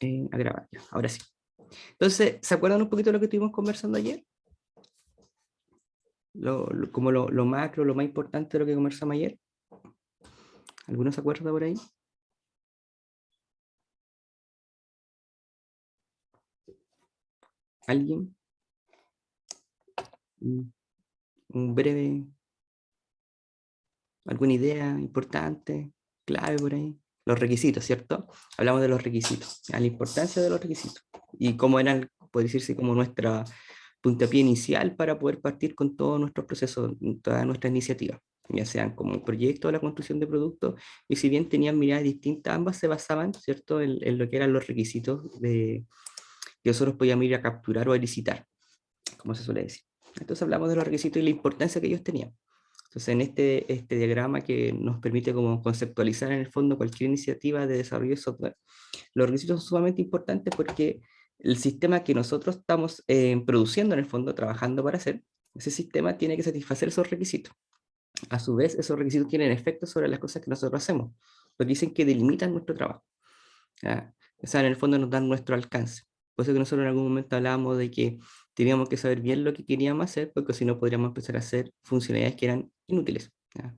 A grabar, ya, ahora sí. Entonces, ¿se acuerdan un poquito de lo que estuvimos conversando ayer? Como lo macro, lo más importante de lo que conversamos ayer. ¿Alguno se acuerda por ahí? ¿Alguien? Un un breve, alguna idea importante, clave por ahí. Los requisitos, ¿cierto? Hablamos de los requisitos, a la importancia de los requisitos y cómo eran, puede decirse, como nuestra puntapié inicial para poder partir con todos nuestros procesos, todas nuestras iniciativas, ya sean como proyectos o la construcción de productos, y si bien tenían miradas distintas, ambas se basaban, ¿cierto?, en lo que eran los requisitos que nosotros podíamos ir a capturar o a licitar, como se suele decir. Entonces hablamos de los requisitos y la importancia que ellos tenían. Entonces, en este diagrama que nos permite como conceptualizar en el fondo cualquier iniciativa de desarrollo de software, los requisitos son sumamente importantes porque el sistema que nosotros estamos produciendo en el fondo, trabajando para hacer, ese sistema tiene que satisfacer esos requisitos. A su vez, esos requisitos tienen efectos sobre las cosas que nosotros hacemos, pues dicen que delimitan nuestro trabajo. ¿Ya? O sea, en el fondo nos dan nuestro alcance. Por eso que nosotros en algún momento hablábamos de que teníamos que saber bien lo que queríamos hacer, porque si no podríamos empezar a hacer funcionalidades que eran inútiles. ¿Ya?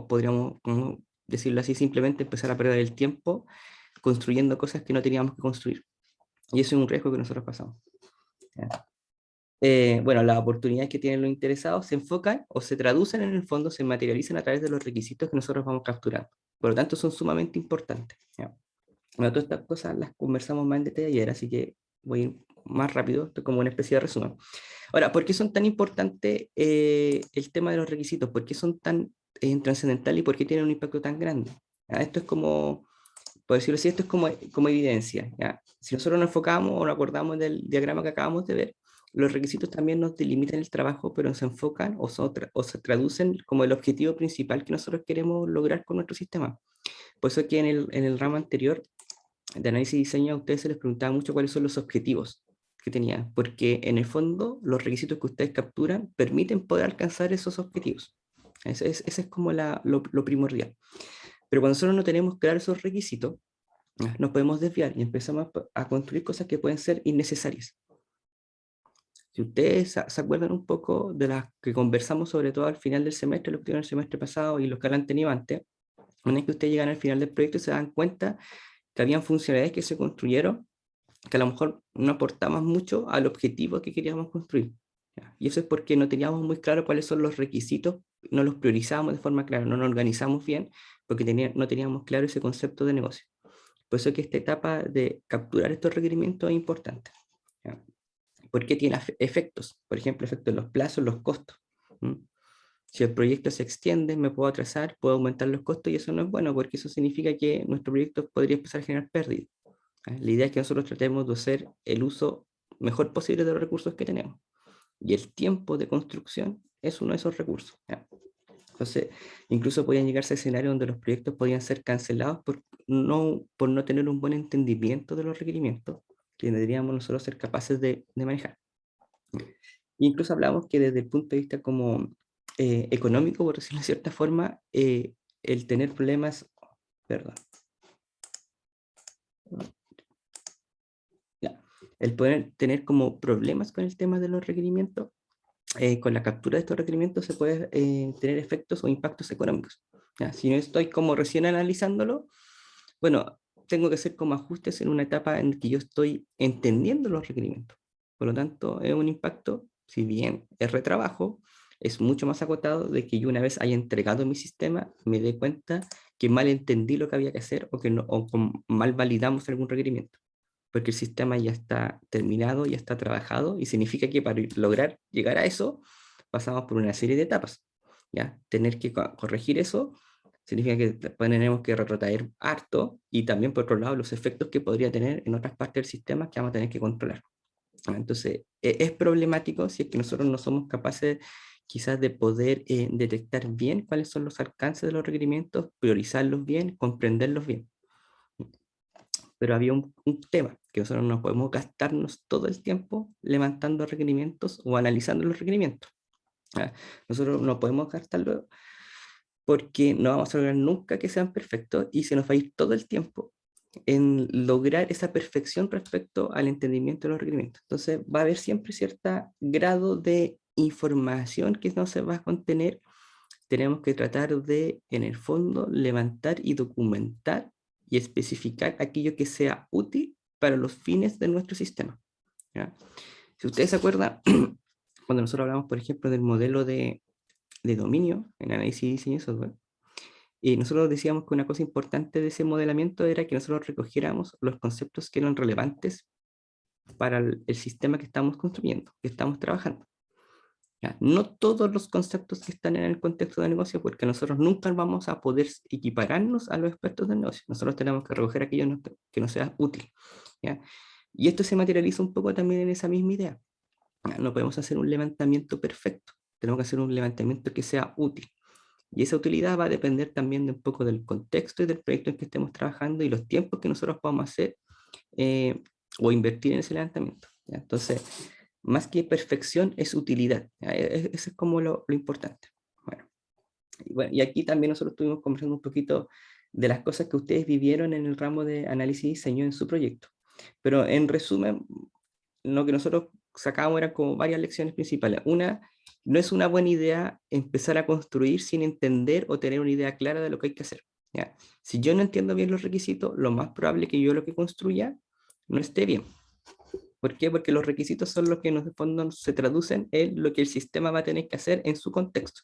Podríamos, como decirlo así, simplemente empezar a perder el tiempo construyendo cosas que no teníamos que construir. Y eso es un riesgo que nosotros pasamos. ¿Ya? Bueno, las oportunidades que tienen los interesados se enfocan o se traducen en el fondo, se materializan a través de los requisitos que nosotros vamos capturando. Por lo tanto, son sumamente importantes. ¿Ya? Bueno, todas estas cosas las conversamos más en detalle ayer, así que voy a ir más rápido, esto es como una especie de resumen. Ahora, ¿por qué son tan importantes el tema de los requisitos? ¿Por qué son tan trascendentales y por qué tienen un impacto tan grande? ¿Ya? Esto es como, por decirlo así, esto es como evidencia. ¿Ya? Si nosotros nos enfocamos o nos acordamos del diagrama que acabamos de ver, los requisitos también nos delimitan el trabajo, pero se enfocan o se traducen como el objetivo principal que nosotros queremos lograr con nuestro sistema. Por eso que en el ramo anterior de análisis y diseño a ustedes se les preguntaba mucho cuáles son los objetivos que tenían, porque en el fondo los requisitos que ustedes capturan permiten poder alcanzar esos objetivos. Ese es como lo primordial. Pero cuando nosotros no tenemos claros esos requisitos, nos podemos desviar y empezamos a construir cosas que pueden ser innecesarias. Si ustedes se acuerdan un poco de las que conversamos, sobre todo al final del semestre, los que tuvieron el semestre pasado y los que han tenido antes, una vez que ustedes llegan al final del proyecto se dan cuenta que habían funcionalidades que se construyeron que a lo mejor no aportamos mucho al objetivo que queríamos construir. ¿Ya? Y eso es porque no teníamos muy claro cuáles son los requisitos, no los priorizábamos de forma clara, no nos organizamos bien, porque no teníamos claro ese concepto de negocio. Por eso es que esta etapa de capturar estos requerimientos es importante. ¿Ya? Porque tiene efectos, por ejemplo, efectos en los plazos, los costos. ¿Mm? Si el proyecto se extiende, me puedo atrasar, puedo aumentar los costos y eso no es bueno porque eso significa que nuestro proyecto podría empezar a generar pérdidas. La idea es que nosotros tratemos de hacer el uso mejor posible de los recursos que tenemos. Y el tiempo de construcción es uno de esos recursos. ¿Ya? Entonces, incluso podían llegarse a escenarios donde los proyectos podían ser cancelados por no tener un buen entendimiento de los requerimientos que deberíamos nosotros ser capaces de manejar. Incluso hablamos que desde el punto de vista como económico, por decirlo de cierta forma, el tener problemas, perdón, ya, el poder tener como problemas con el tema de los requerimientos, con la captura de estos requerimientos se puede tener efectos o impactos económicos. ¿Ya? Si no estoy como recién analizándolo, bueno, tengo que hacer como ajustes en una etapa en que yo estoy entendiendo los requerimientos. Por lo tanto, es un impacto, si bien es retrabajo, es mucho más acotado de que yo una vez haya entregado mi sistema, me dé cuenta que mal entendí lo que había que hacer o que no, mal validamos algún requerimiento. Porque el sistema ya está terminado, ya está trabajado y significa que para lograr llegar a eso pasamos por una serie de etapas. ¿Ya? Tener que corregir eso significa que después tenemos que retrotraer harto y también por otro lado los efectos que podría tener en otras partes del sistema que vamos a tener que controlar. Entonces, es problemático si es que nosotros no somos capaces quizás de poder detectar bien cuáles son los alcances de los requerimientos, priorizarlos bien, comprenderlos bien. Pero había un tema, que nosotros no podemos gastarnos todo el tiempo levantando requerimientos o analizando los requerimientos. ¿Ya? Nosotros no podemos gastarlo porque no vamos a lograr nunca que sean perfectos y se nos va a ir todo el tiempo en lograr esa perfección respecto al entendimiento de los requerimientos. Entonces va a haber siempre cierto grado de información que no se va a contener. Tenemos que tratar de, en el fondo, levantar y documentar y especificar aquello que sea útil para los fines de nuestro sistema. ¿Ya? Si ustedes se acuerdan, cuando nosotros hablamos, por ejemplo, del modelo de dominio en análisis y diseño de software, y nosotros decíamos que una cosa importante de ese modelamiento era que nosotros recogiéramos los conceptos que eran relevantes para el sistema que estamos construyendo, que estamos trabajando. ¿Ya? No todos los conceptos que están en el contexto de negocio, porque nosotros nunca vamos a poder equipararnos a los expertos del negocio. Nosotros tenemos que recoger aquello que nos sea útil. ¿Ya? Y esto se materializa un poco también en esa misma idea. ¿Ya? No podemos hacer un levantamiento perfecto, tenemos que hacer un levantamiento que sea útil. Y esa utilidad va a depender también de un poco del contexto y del proyecto en que estemos trabajando y los tiempos que nosotros podamos hacer eh, o invertir en ese levantamiento. ¿Ya? Entonces, más que perfección es utilidad. ¿Ya? Eso es como lo importante. Bueno, y aquí también nosotros estuvimos conversando un poquito de las cosas que ustedes vivieron en el ramo de análisis y diseño en su proyecto. Pero en resumen, lo que nosotros sacábamos eran como varias lecciones principales. Una, no es una buena idea empezar a construir sin entender o tener una idea clara de lo que hay que hacer. ¿Ya? Si yo no entiendo bien los requisitos, lo más probable es que yo lo que construya no esté bien. ¿Por qué? Porque los requisitos son los que en el fondo se traducen en lo que el sistema va a tener que hacer en su contexto.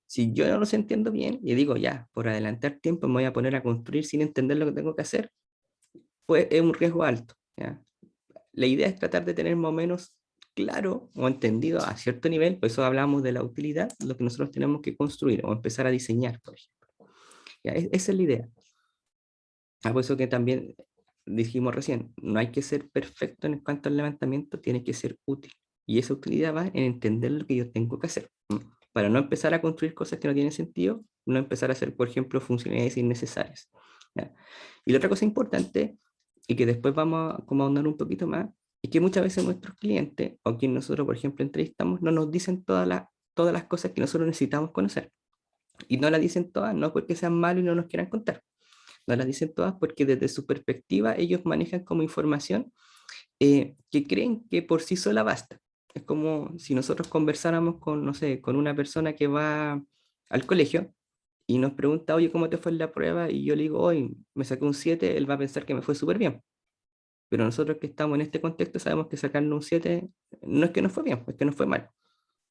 Si yo no los entiendo bien y digo, ya, por adelantar tiempo me voy a poner a construir sin entender lo que tengo que hacer, pues es un riesgo alto. ¿Ya? La idea es tratar de tener más o menos claro o entendido a cierto nivel, por eso hablamos de la utilidad, lo que nosotros tenemos que construir o empezar a diseñar, por ejemplo. ¿Ya? Esa es la idea. Por eso que también dijimos recién, no hay que ser perfecto en cuanto al levantamiento, tiene que ser útil. Y esa utilidad va en entender lo que yo tengo que hacer. Para no empezar a construir cosas que no tienen sentido, no empezar a hacer, por ejemplo, funcionalidades innecesarias. ¿Ya? Y la otra cosa importante, y que después vamos a, como a ahondar un poquito más, es que muchas veces nuestros clientes, o quien nosotros, por ejemplo, entrevistamos, no nos dicen todas las cosas que nosotros necesitamos conocer. Y no las dicen todas, no porque sean malos y no nos quieran contar. No las dicen todas porque desde su perspectiva ellos manejan como información que creen que por sí sola basta. Es como si nosotros conversáramos con, no sé, con una persona que va al colegio y nos pregunta, oye, ¿cómo te fue en la prueba? Y yo le digo, hoy me saqué un 7, él va a pensar que me fue súper bien. Pero nosotros que estamos en este contexto sabemos que sacarnos un 7 no es que nos fue bien, es que nos fue mal.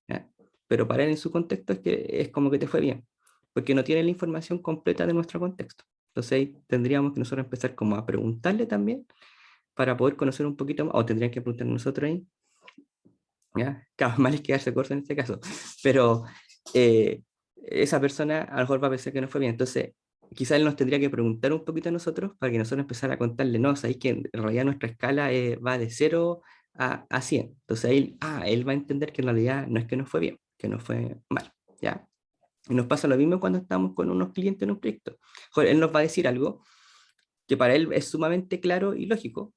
¿Ya? Pero para él en su contexto es que es como que te fue bien, porque no tiene la información completa de nuestro contexto. Entonces ahí tendríamos que nosotros empezar como a preguntarle también para poder conocer un poquito más, o tendrían que preguntar nosotros ahí, ¿ya? Cada mal es quedarse corto en este caso, pero eh, esa persona a lo mejor va a pensar que no fue bien, entonces quizás él nos tendría que preguntar un poquito a nosotros para que nosotros empezara a contarle, no, sabéis que en realidad nuestra escala va de 0 a 100, entonces él va a entender que en realidad no es que nos fue bien, que nos fue mal, ¿ya? Y nos pasa lo mismo cuando estamos con unos clientes en un proyecto. Joder, él nos va a decir algo que para él es sumamente claro y lógico,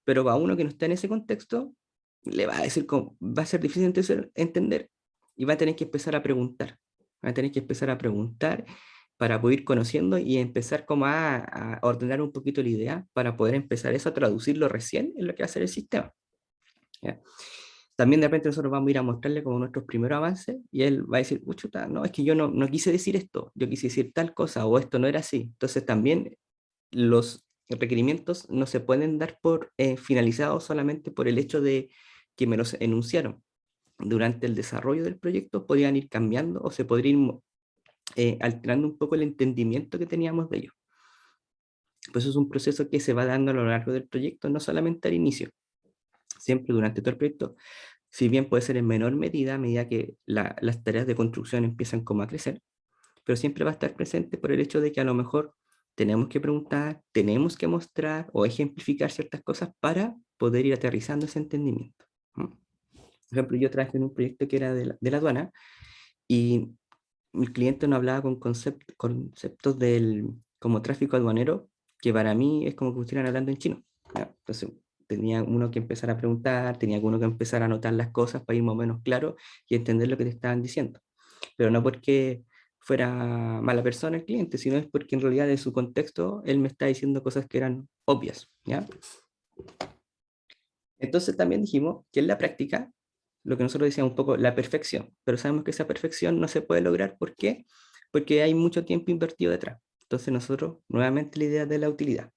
pero a uno que no está en ese contexto, le va a decir, va a ser difícil entender y va a tener que empezar a preguntar. Va a tener que empezar a preguntar para poder ir conociendo y empezar como a ordenar un poquito la idea para poder empezar eso a traducirlo recién en lo que va a ser el sistema. ¿Ya? También de repente nosotros vamos a ir a mostrarle como nuestros primeros avances y él va a decir, chuta, no, es que yo no quise decir esto, yo quise decir tal cosa o esto no era así. Entonces también los requerimientos no se pueden dar por finalizados solamente por el hecho de que me los enunciaron. Durante el desarrollo del proyecto podían ir cambiando o se podría ir alterando un poco el entendimiento que teníamos de ellos. Pues eso es un proceso que se va dando a lo largo del proyecto, no solamente al inicio, siempre durante todo el proyecto, si bien puede ser en menor medida a medida que las tareas de construcción empiezan como a crecer, pero siempre va a estar presente por el hecho de que a lo mejor tenemos que preguntar, tenemos que mostrar o ejemplificar ciertas cosas para poder ir aterrizando ese entendimiento. ¿Mm? Por ejemplo, yo trabajé en un proyecto que era de la aduana y el cliente nos hablaba con conceptos del, como tráfico aduanero, que para mí es como que estuvieran hablando en chino. ¿Ya? Entonces, tenía uno que empezar a preguntar, tenía uno que empezar a anotar las cosas para ir más o menos claro y entender lo que te estaban diciendo. Pero no porque fuera mala persona el cliente, sino es porque en realidad de su contexto él me está diciendo cosas que eran obvias, ¿ya? Entonces también dijimos que en la práctica, lo que nosotros decíamos un poco, la perfección, pero sabemos que esa perfección no se puede lograr, ¿por qué? Porque hay mucho tiempo invertido detrás. Entonces nosotros, nuevamente la idea de la utilidad.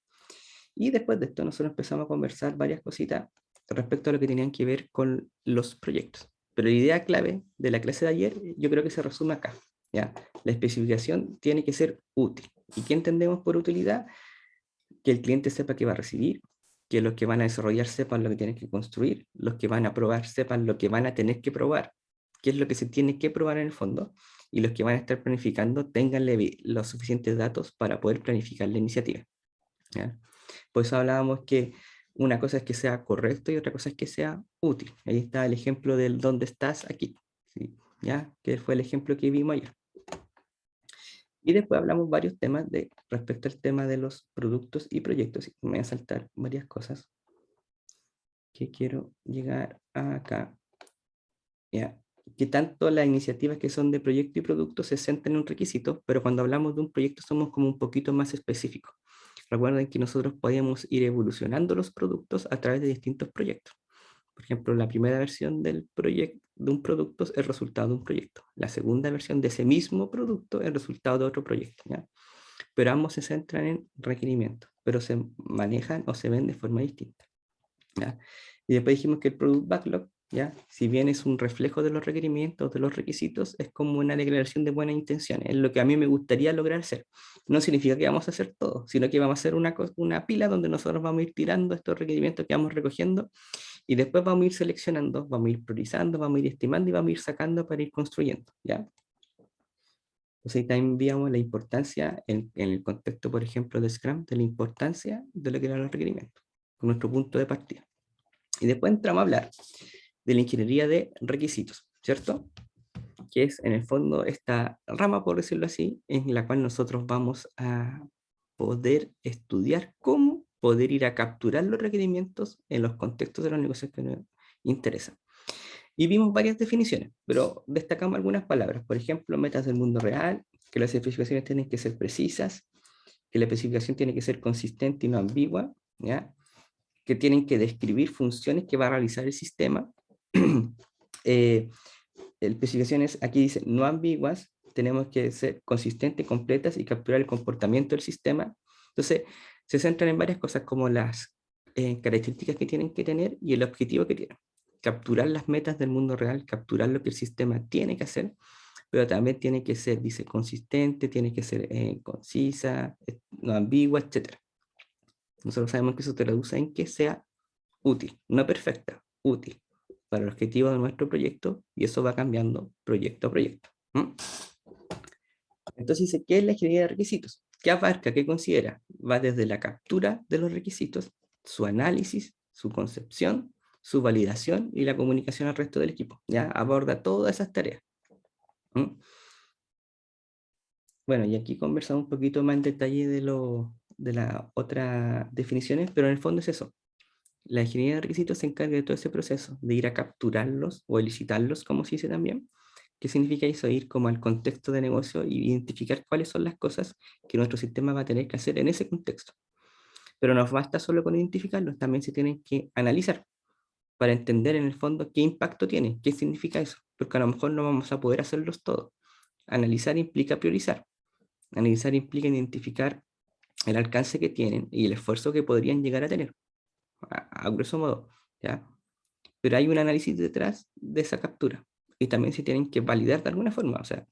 Y después de esto nosotros empezamos a conversar varias cositas respecto a lo que tenían que ver con los proyectos. Pero la idea clave de la clase de ayer, yo creo que se resume acá, ¿ya? La especificación tiene que ser útil. ¿Y qué entendemos por utilidad? Que el cliente sepa qué va a recibir, que los que van a desarrollar sepan lo que tienen que construir, los que van a probar sepan lo que van a tener que probar, qué es lo que se tiene que probar en el fondo, y los que van a estar planificando tengan los suficientes datos para poder planificar la iniciativa, ¿ya? Por eso hablábamos que una cosa es que sea correcto y otra cosa es que sea útil. Ahí está el ejemplo del dónde estás aquí, ¿sí? ¿Ya? Que fue el ejemplo que vimos ayer. Y después hablamos varios temas respecto al tema de los productos y proyectos. Y me voy a saltar varias cosas que quiero llegar acá. ¿Ya? Que tanto las iniciativas que son de proyecto y producto se centran en un requisito, pero cuando hablamos de un proyecto somos como un poquito más específicos. Recuerden que nosotros podemos ir evolucionando los productos a través de distintos proyectos. Por ejemplo, la primera versión del proyecto de un producto es el resultado de un proyecto. La segunda versión de ese mismo producto es el resultado de otro proyecto, ¿ya? Pero ambos se centran en requerimientos, pero se manejan o se ven de forma distinta, ¿ya? Y después dijimos que el Product Backlog, ¿ya? Si bien es un reflejo de los requerimientos, de los requisitos, es como una declaración de buenas intenciones, es lo que a mí me gustaría lograr hacer. No significa que vamos a hacer todo, sino que vamos a hacer una pila donde nosotros vamos a ir tirando estos requerimientos que vamos recogiendo y después vamos a ir seleccionando, vamos a ir priorizando, vamos a ir estimando y vamos a ir sacando para ir construyendo, ¿ya? Entonces ahí también veíamos la importancia en el contexto, por ejemplo, de Scrum, de la importancia de lo que eran los requerimientos, con nuestro punto de partida. Y después entramos a hablar de la ingeniería de requisitos, ¿cierto? Que es en el fondo esta rama, por decirlo así, en la cual nosotros vamos a poder estudiar cómo poder ir a capturar los requerimientos en los contextos de los negocios que nos interesan. Y vimos varias definiciones, pero destacamos algunas palabras. Por ejemplo, metas del mundo real, que las especificaciones tienen que ser precisas, que la especificación tiene que ser consistente y no ambigua, ¿ya? Que tienen que describir funciones que va a realizar el sistema. Especificaciones, aquí dice, no ambiguas, tenemos que ser consistentes, completas y capturar el comportamiento del sistema. Entonces, se centran en varias cosas como las características que tienen que tener y el objetivo que tienen. Capturar las metas del mundo real, capturar lo que el sistema tiene que hacer, pero también tiene que ser, dice, consistente, tiene que ser concisa, no ambigua, etc. Nosotros sabemos que eso traduce en que sea útil, no perfecta, útil para el objetivo de nuestro proyecto y eso va cambiando proyecto a proyecto. ¿Mm? Entonces dice, ¿qué es la ingeniería de requisitos? ¿Qué abarca? ¿Qué considera? Va desde la captura de los requisitos, su análisis, su concepción, su validación y la comunicación al resto del equipo. Ya aborda todas esas tareas. ¿Mm? Bueno, y aquí conversamos un poquito más en detalle de las otras definiciones, pero en el fondo es eso. La ingeniería de requisitos se encarga de todo ese proceso, de ir a capturarlos o elicitarlos, como se dice también. ¿Qué significa eso? Ir como al contexto de negocio y identificar cuáles son las cosas que nuestro sistema va a tener que hacer en ese contexto. Pero no basta solo con identificarlos, también se tienen que analizar para entender en el fondo qué impacto tiene, qué significa eso, porque a lo mejor no vamos a poder hacerlos todos. Analizar implica priorizar. Analizar implica identificar el alcance que tienen y el esfuerzo que podrían llegar a tener, a grueso modo, ¿ya? Pero hay un análisis detrás de esa captura y también se tienen que validar de alguna forma, o sea,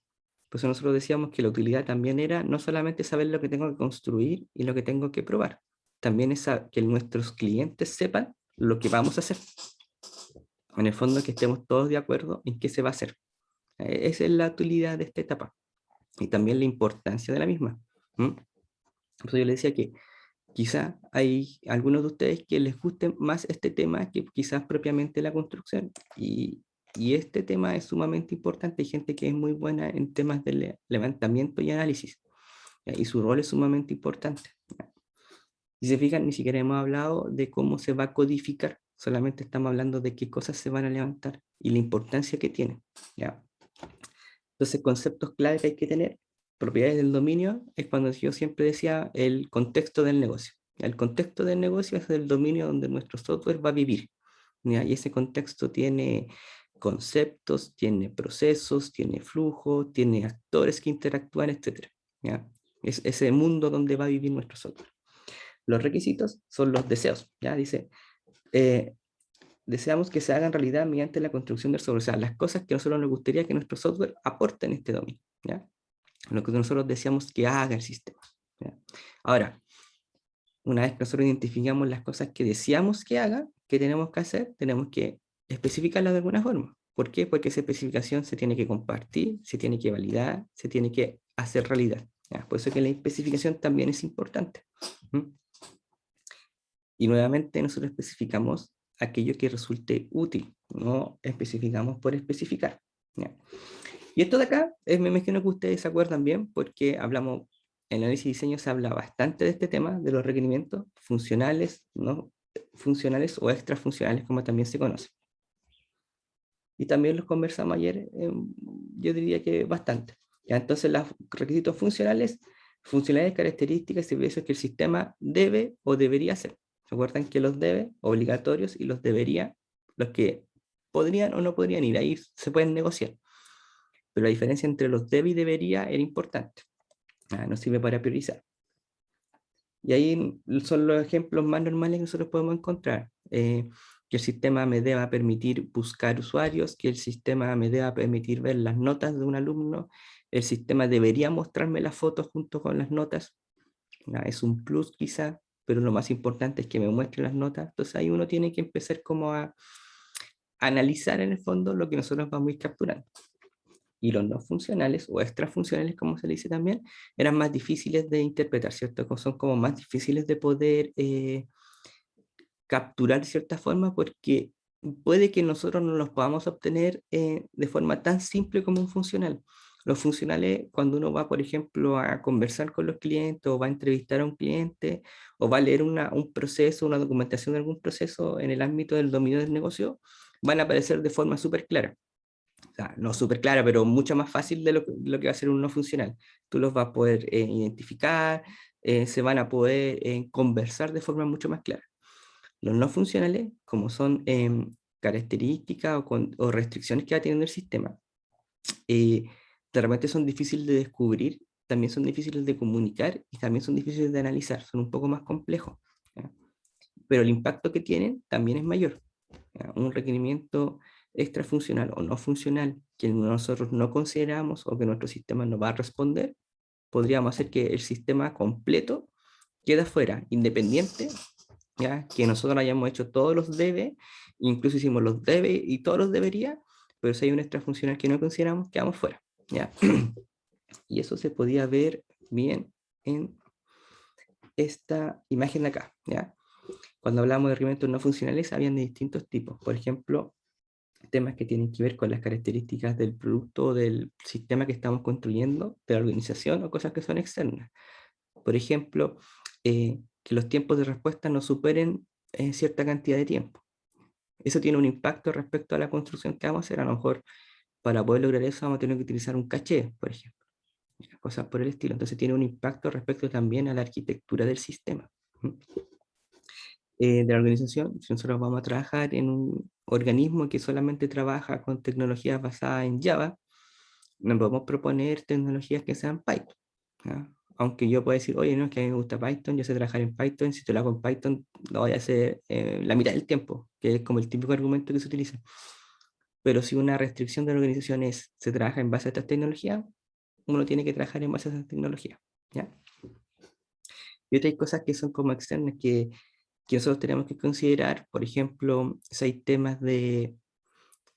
pues nosotros decíamos que la utilidad también era no solamente saber lo que tengo que construir y lo que tengo que probar, también es que nuestros clientes sepan lo que vamos a hacer. En el fondo que estemos todos de acuerdo en qué se va a hacer. Esa es la utilidad de esta etapa y también la importancia de la misma. ¿Mm? Por eso yo le decía que quizá hay algunos de ustedes que les guste más este tema que quizás propiamente la construcción. Y este tema es sumamente importante. Hay gente que es muy buena en temas de levantamiento y análisis. ¿Ya? Y su rol es sumamente importante. ¿Ya? Si se fijan, ni siquiera hemos hablado de cómo se va a codificar. Solamente estamos hablando de qué cosas se van a levantar y la importancia que tiene. ¿Ya? Entonces, conceptos clave que hay que tener. propiedades del dominio es cuando yo siempre decía el contexto del negocio. El contexto del negocio es el dominio donde nuestro software va a vivir. ¿Ya? Y ese contexto tiene conceptos, tiene procesos, tiene flujo, tiene actores que interactúan, etc. ¿Ya? Es ese mundo donde va a vivir nuestro software. Los requisitos son los deseos. ¿Ya? Dice, eh, deseamos que se hagan realidad mediante la construcción del software. O sea, las cosas que a nosotros nos gustaría que nuestro software aporte en este dominio. ¿Ya? Lo que nosotros deseamos que haga el sistema. ¿Ya? Ahora, una vez que nosotros identificamos las cosas que deseamos que haga, ¿qué tenemos que hacer? Tenemos que especificarlas de alguna forma. ¿Por qué? Porque esa especificación se tiene que compartir, se tiene que validar, se tiene que hacer realidad. ¿Ya? Por eso que la especificación también es importante. ¿Mm? Y nuevamente nosotros especificamos aquello que resulte útil, no especificamos por especificar. ¿Ya? Y esto de acá, me imagino que ustedes se acuerdan bien, porque hablamos, en el análisis y diseño se habla bastante de este tema, de los requerimientos funcionales, no funcionales o extrafuncionales, como también se conoce. Y también los conversamos ayer, yo diría que bastante. Ya, entonces, los requisitos funcionales, funcionalidades, características y servicios que el sistema debe o debería hacer. ¿Se acuerdan que los debe, obligatorios, y los debería, los que podrían o no podrían ir, ahí se pueden negociar? Pero la diferencia entre los debe y debería era importante. Nos sirve para priorizar. Y ahí son los ejemplos más normales que nosotros podemos encontrar. Que el sistema me deba permitir buscar usuarios, que el sistema me deba permitir ver las notas de un alumno, el sistema debería mostrarme las fotos junto con las notas. Es un plus quizá, pero lo más importante es que me muestre las notas. Entonces ahí uno tiene que empezar como a analizar en el fondo lo que nosotros vamos a ir capturando. Y los no funcionales o extrafuncionales, como se le dice también, eran más difíciles de interpretar, ¿cierto? Son como más difíciles de poder capturar de cierta forma porque puede que nosotros no los podamos obtener de forma tan simple como un funcional. Los funcionales, cuando uno va, por ejemplo, a conversar con los clientes o va a entrevistar a un cliente o va a leer un proceso, una documentación de algún proceso en el ámbito del dominio del negocio, van a aparecer de forma súper clara. O sea, no súper clara, pero mucho más fácil de lo que va a ser un no funcional. Tú los vas a poder identificar, se van a poder conversar de forma mucho más clara. Los no funcionales, como son características o restricciones que va teniendo el sistema, eh, de repente son difíciles de descubrir, también son difíciles de comunicar y también son difíciles de analizar, son un poco más complejos. ¿Ya? Pero el impacto que tienen también es mayor. ¿Ya? Un requerimiento extrafuncional o no funcional que nosotros no consideramos o que nuestro sistema no va a responder, podríamos hacer que el sistema completo quede fuera, independiente, ¿ya? Que nosotros hayamos hecho todos los debe, incluso hicimos los debe y todos los debería, pero si hay un extrafuncional que no consideramos, quedamos fuera. ¿Ya? Y eso se podía ver bien en esta imagen de acá. ¿Ya? Cuando hablamos de requerimientos no funcionales, habían de distintos tipos. Por ejemplo, temas que tienen que ver con las características del producto o del sistema que estamos construyendo, de la organización o cosas que son externas. Por ejemplo, que los tiempos de respuesta no superen cierta cantidad de tiempo. Eso tiene un impacto respecto a la construcción que vamos a hacer. A lo mejor para poder lograr eso vamos a tener que utilizar un caché, por ejemplo. Cosas por el estilo. Entonces tiene un impacto respecto también a la arquitectura del sistema. De la organización, si nosotros vamos a trabajar en un organismo que solamente trabaja con tecnologías basadas en Java, no podemos proponer tecnologías que sean Python. ¿Ya? Aunque yo pueda decir, oye, no, es que a mí me gusta Python, yo sé trabajar en Python, si te lo hago en Python, lo voy a hacer la mitad del tiempo, que es como el típico argumento que se utiliza. Pero si una restricción de la organización es, se trabaja en base a estas tecnologías, uno tiene que trabajar en base a esas tecnologías. ¿Ya? Y otras cosas que son como externas que nosotros tenemos que considerar, por ejemplo, si hay temas de,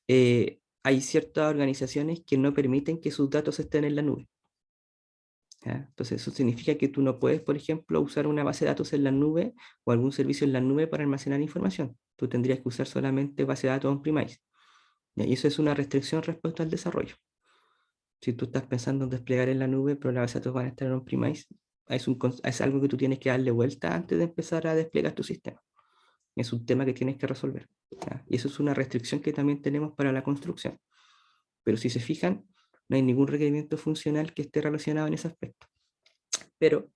hay ciertas organizaciones que no permiten que sus datos estén en la nube. ¿Ya? Entonces eso significa que tú no puedes, por ejemplo, usar una base de datos en la nube o algún servicio en la nube para almacenar información. Tú tendrías que usar solamente base de datos on-premise. Y eso es una restricción respecto al desarrollo. Si tú estás pensando en desplegar en la nube, pero las bases de datos van a estar en on-premise, es algo que tú tienes que darle vuelta antes de empezar a desplegar tu sistema. Es un tema que tienes que resolver. ¿Ya? Y eso es una restricción que también tenemos para la construcción. Pero si se fijan, no hay ningún requerimiento funcional que esté relacionado en ese aspecto. Pero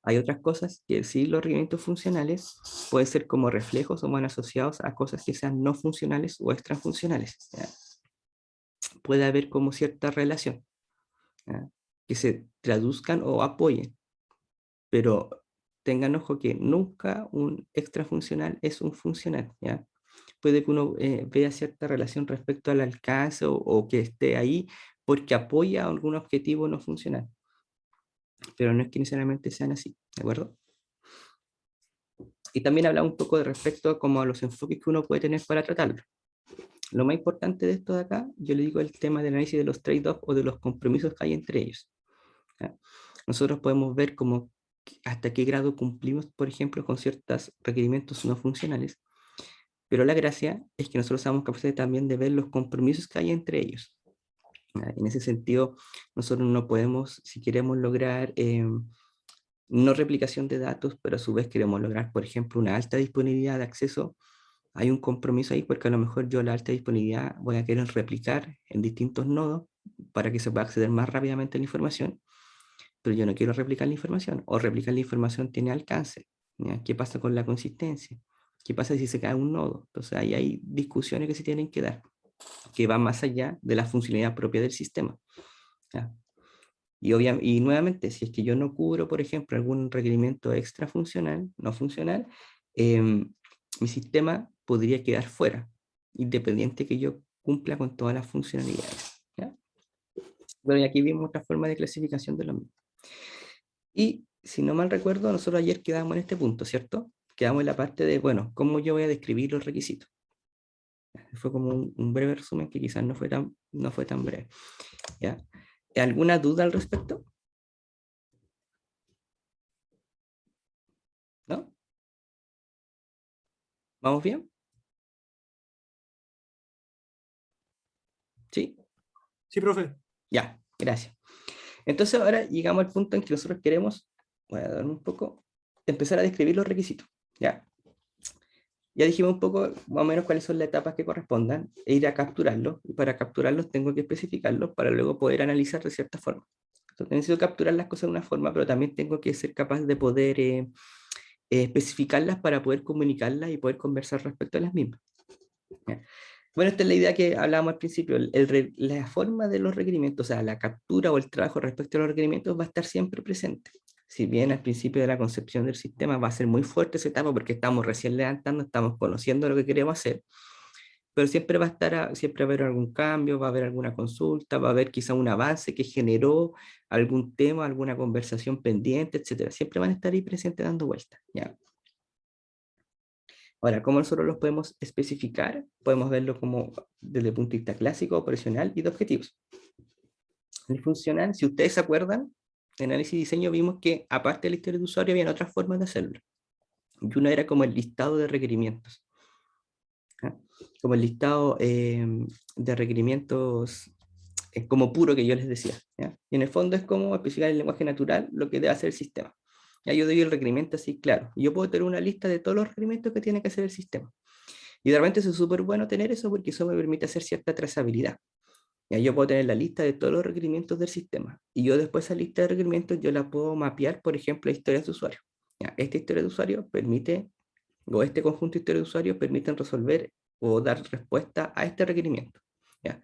hay otras cosas que sí los requerimientos funcionales pueden ser como reflejos o van asociados a cosas que sean no funcionales o extrafuncionales. ¿Ya? Puede haber como cierta relación, ¿ya? Que se traduzcan o apoyen, pero tengan ojo que nunca un extrafuncional es un funcional, ¿ya? Puede que uno vea cierta relación respecto al alcance o que esté ahí porque apoya a algún objetivo no funcional, pero no es que necesariamente sean así, ¿de acuerdo? Y también hablaba un poco de respecto como a los enfoques que uno puede tener para tratarlo. Lo más importante de esto de acá, yo le digo el tema del análisis de los trade-offs o de los compromisos que hay entre ellos, ¿ya? Nosotros podemos ver como hasta qué grado cumplimos, por ejemplo, con ciertos requerimientos no funcionales, pero la gracia es que nosotros somos capaces también de ver los compromisos que hay entre ellos. En ese sentido, nosotros no podemos, si queremos lograr no replicación de datos, pero a su vez queremos lograr, por ejemplo, una alta disponibilidad de acceso, hay un compromiso ahí porque a lo mejor yo la alta disponibilidad voy a querer replicar en distintos nodos para que se pueda acceder más rápidamente a la información, pero yo no quiero replicar la información, o replicar la información tiene alcance, ¿ya? ¿Qué pasa con la consistencia? ¿Qué pasa si se cae un nodo? Entonces ahí hay discusiones que se tienen que dar, que van más allá de la funcionalidad propia del sistema, ¿ya? Y nuevamente, si es que yo no cubro, por ejemplo, algún requerimiento extra funcional, no funcional, mi sistema podría quedar fuera, independiente que yo cumpla con todas las funcionalidades, ¿ya? Bueno, y aquí vimos otra forma de clasificación de lo mismo. Y si no mal recuerdo, nosotros ayer quedamos en este punto, ¿cierto? Quedamos en la parte de, bueno, cómo yo voy a describir los requisitos. Fue como un breve resumen que quizás no fue tan breve, ¿ya? ¿Alguna duda al respecto? ¿No? ¿Vamos bien? ¿Sí? Sí, profe. Ya, gracias. Entonces ahora llegamos al punto en que nosotros queremos, voy a dar un poco, empezar a describir los requisitos. ¿Ya? Ya dijimos un poco más o menos cuáles son las etapas que correspondan e ir a capturarlos. Y para capturarlos tengo que especificarlos para luego poder analizar de cierta forma. Entonces necesito capturar las cosas de una forma, pero también tengo que ser capaz de poder especificarlas para poder comunicarlas y poder conversar respecto a las mismas. ¿Ya? Bueno, esta es la idea que hablábamos al principio. La forma de los requerimientos, o sea, la captura o el trabajo respecto a los requerimientos va a estar siempre presente. Si bien al principio de la concepción del sistema va a ser muy fuerte esa etapa porque estamos recién levantando, estamos conociendo lo que queremos hacer, pero siempre va a estar, siempre va a haber algún cambio, va a haber alguna consulta, va a haber quizá un avance que generó algún tema, alguna conversación pendiente, etcétera. Siempre van a estar ahí presentes dando vueltas, ¿ya? Ahora, ¿cómo nosotros los podemos especificar? Podemos verlo como desde el punto de vista clásico, operacional y de objetivos. El funcional, si ustedes se acuerdan, en análisis y diseño vimos que aparte de la historia de usuario había otras formas de hacerlo. Y una era como el listado de requerimientos. ¿Ah? Como el listado de requerimientos como puro que yo les decía, ¿ya? Y en el fondo es como especificar en el lenguaje natural lo que debe hacer el sistema. Ya yo doy el requerimiento así, claro. Y yo puedo tener una lista de todos los requerimientos que tiene que hacer el sistema. Y de repente eso es súper bueno tener eso porque eso me permite hacer cierta trazabilidad. Ya yo puedo tener la lista de todos los requerimientos del sistema. Y yo después esa lista de requerimientos yo la puedo mapear, por ejemplo, a historias de usuario. Ya, esta historia de usuario permite, o este conjunto de historias de usuario permiten resolver o dar respuesta a este requerimiento. ¿Ya?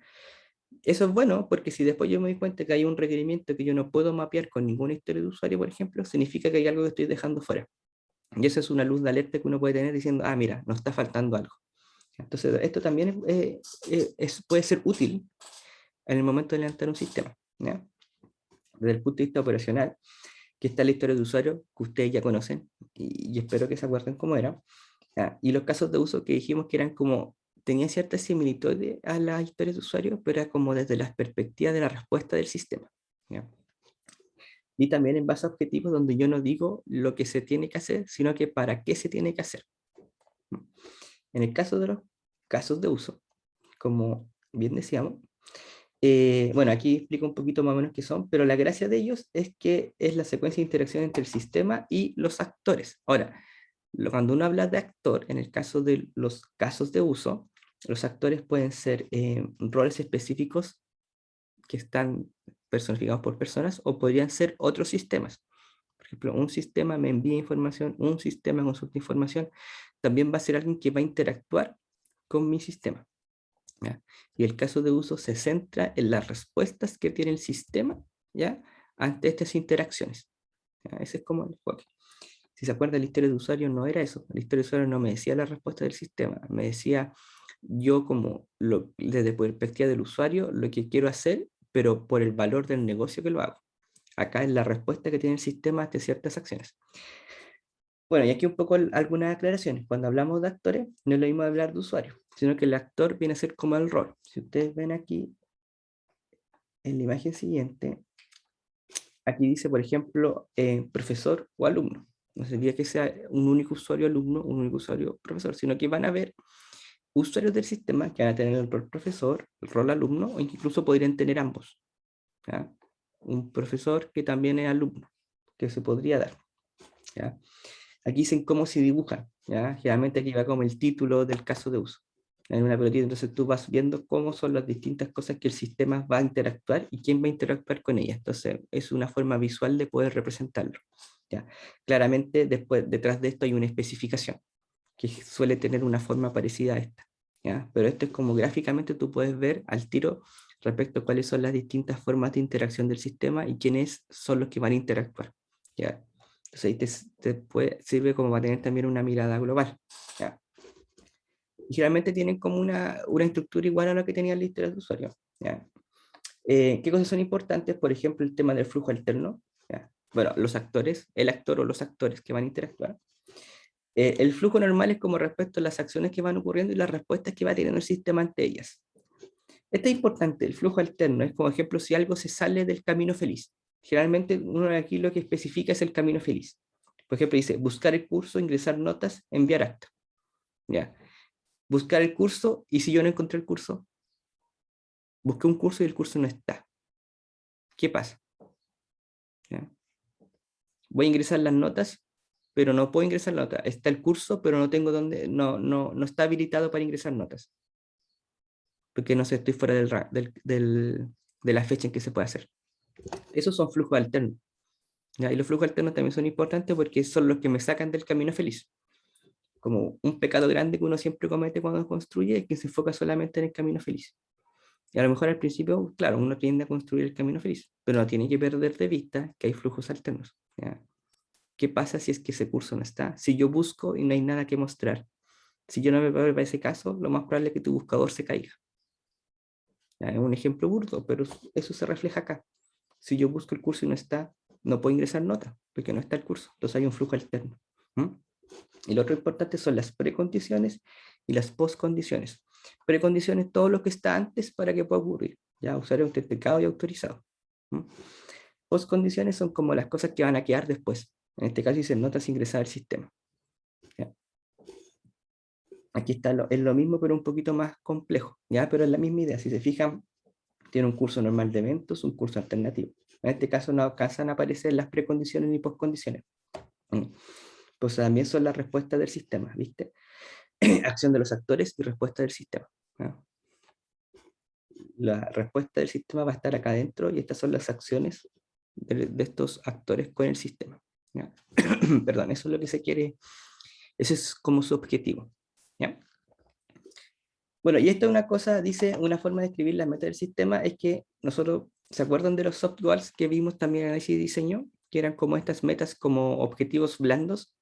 Eso es bueno porque si después yo me doy cuenta que hay un requerimiento que yo no puedo mapear con ninguna historia de usuario, por ejemplo, significa que hay algo que estoy dejando fuera. Y esa es una luz de alerta que uno puede tener diciendo, ah, mira, nos está faltando algo. Entonces, esto también puede ser útil en el momento de levantar un sistema, ¿ya? Desde el punto de vista operacional, que está la historia de usuario, que ustedes ya conocen, y espero que se acuerden cómo era, ¿ya? Y los casos de uso que dijimos que eran como, tenían cierta similitud a las historias de usuario, pero era como desde las perspectivas de la respuesta del sistema, ¿ya? Y también en base a objetivos donde yo no digo lo que se tiene que hacer, sino que para qué se tiene que hacer. En el caso de los casos de uso, como bien decíamos, bueno, aquí explico un poquito más o menos qué son, pero la gracia de ellos es que es la secuencia de interacción entre el sistema y los actores. Ahora, cuando uno habla de actor, en el caso de los casos de uso, los actores pueden ser roles específicos que están personificados por personas o podrían ser otros sistemas. Por ejemplo, un sistema me envía información, un sistema consulta información, también va a ser alguien que va a interactuar con mi sistema. ¿Ya? Y el caso de uso se centra en las respuestas que tiene el sistema, ¿ya? Ante estas interacciones. ¿Ya? Ese es como el enfoque. Si se acuerda, la historia de usuario no era eso. La historia de usuario no me decía la respuesta del sistema, me decía yo como desde perspectiva del usuario lo que quiero hacer, pero por el valor del negocio que lo hago. Acá es la respuesta que tiene el sistema ante ciertas acciones. Bueno, y aquí un poco algunas aclaraciones. Cuando hablamos de actores, no es lo mismo hablar de usuarios, sino que el actor viene a ser como el rol. Si ustedes ven aquí, en la imagen siguiente, aquí dice, por ejemplo, profesor o alumno. No sería que sea un único usuario alumno, un único usuario profesor, sino que van a haber usuarios del sistema que van a tener el rol profesor, el rol alumno, o incluso podrían tener ambos. ¿Ya? Un profesor que también es alumno, que se podría dar. ¿Ya? Aquí dicen cómo se dibujan. ¿Ya? Generalmente aquí va como el título del caso de uso. En una pelotita, entonces tú vas viendo cómo son las distintas cosas que el sistema va a interactuar y quién va a interactuar con ellas. Entonces es una forma visual de poder representarlo. ¿Ya? Claramente después, detrás de esto hay una especificación que suele tener una forma parecida a esta. ¿Ya? Pero esto es como gráficamente tú puedes ver al tiro respecto a cuáles son las distintas formas de interacción del sistema y quiénes son los que van a interactuar. ¿Ya? Entonces ahí sirve como para tener también una mirada global. ¿Ya? Y generalmente tienen como una estructura igual a la que tenía la lista de usuarios. ¿Ya? ¿Qué cosas son importantes? Por ejemplo, el tema del flujo alterno. ¿Ya? Bueno, los actores, el actor o los actores que van a interactuar. El flujo normal es como respecto a las acciones que van ocurriendo y las respuestas que va teniendo el sistema ante ellas. Esto es importante, el flujo alterno es como ejemplo si algo se sale del camino feliz. Generalmente uno aquí lo que especifica es el camino feliz. Por ejemplo, dice buscar el curso, ingresar notas, enviar acta. ¿Ya? Buscar el curso y si yo no encontré el curso, busqué un curso y el curso no está. ¿Qué pasa? ¿Ya? Voy a ingresar las notas, pero no puedo ingresar notas. Está el curso, pero no tengo dónde, no está habilitado para ingresar notas. Porque no sé, estoy fuera de la fecha en que se puede hacer. Esos son flujos alternos. ¿Ya? Y los flujos alternos también son importantes porque son los que me sacan del camino feliz. Como un pecado grande que uno siempre comete cuando construye es que se enfoca solamente en el camino feliz. Y a lo mejor al principio, claro, uno tiende a construir el camino feliz, pero no tiene que perder de vista que hay flujos alternos. ¿Ya? ¿Qué pasa si es que ese curso no está? Si yo busco y no hay nada que mostrar. Si yo no me veo para ese caso, lo más probable es que tu buscador se caiga. ¿Ya? Es un ejemplo burdo, pero eso se refleja acá. Si yo busco el curso y no está, no puedo ingresar nota, porque no está el curso. Entonces hay un flujo alterno. ¿Mm? Y lo otro importante son las precondiciones y las postcondiciones. Precondiciones, todo lo que está antes para que pueda ocurrir. Ya, usuario autenticado y autorizado. ¿Mm? Postcondiciones son como las cosas que van a quedar después. En este caso dicen notas ingresadas al sistema. ¿Ya? Aquí está es lo mismo, pero un poquito más complejo. ¿Ya? Pero es la misma idea. Si se fijan, tiene un curso normal de eventos, un curso alternativo. En este caso no alcanzan a aparecer las precondiciones ni postcondiciones. Pues también son las respuestas del sistema, ¿viste? Acción de los actores y respuesta del sistema. ¿No? La respuesta del sistema va a estar acá adentro y estas son las acciones de estos actores con el sistema. ¿Ya? Perdón, eso es lo que se quiere, ese es como su objetivo. ¿Ya? Bueno, y esto es una cosa, dice, una forma de escribir las metas del sistema es que nosotros, ¿se acuerdan de los soft goals que vimos también en análisis y diseño? Que eran como estas metas como objetivos blandos,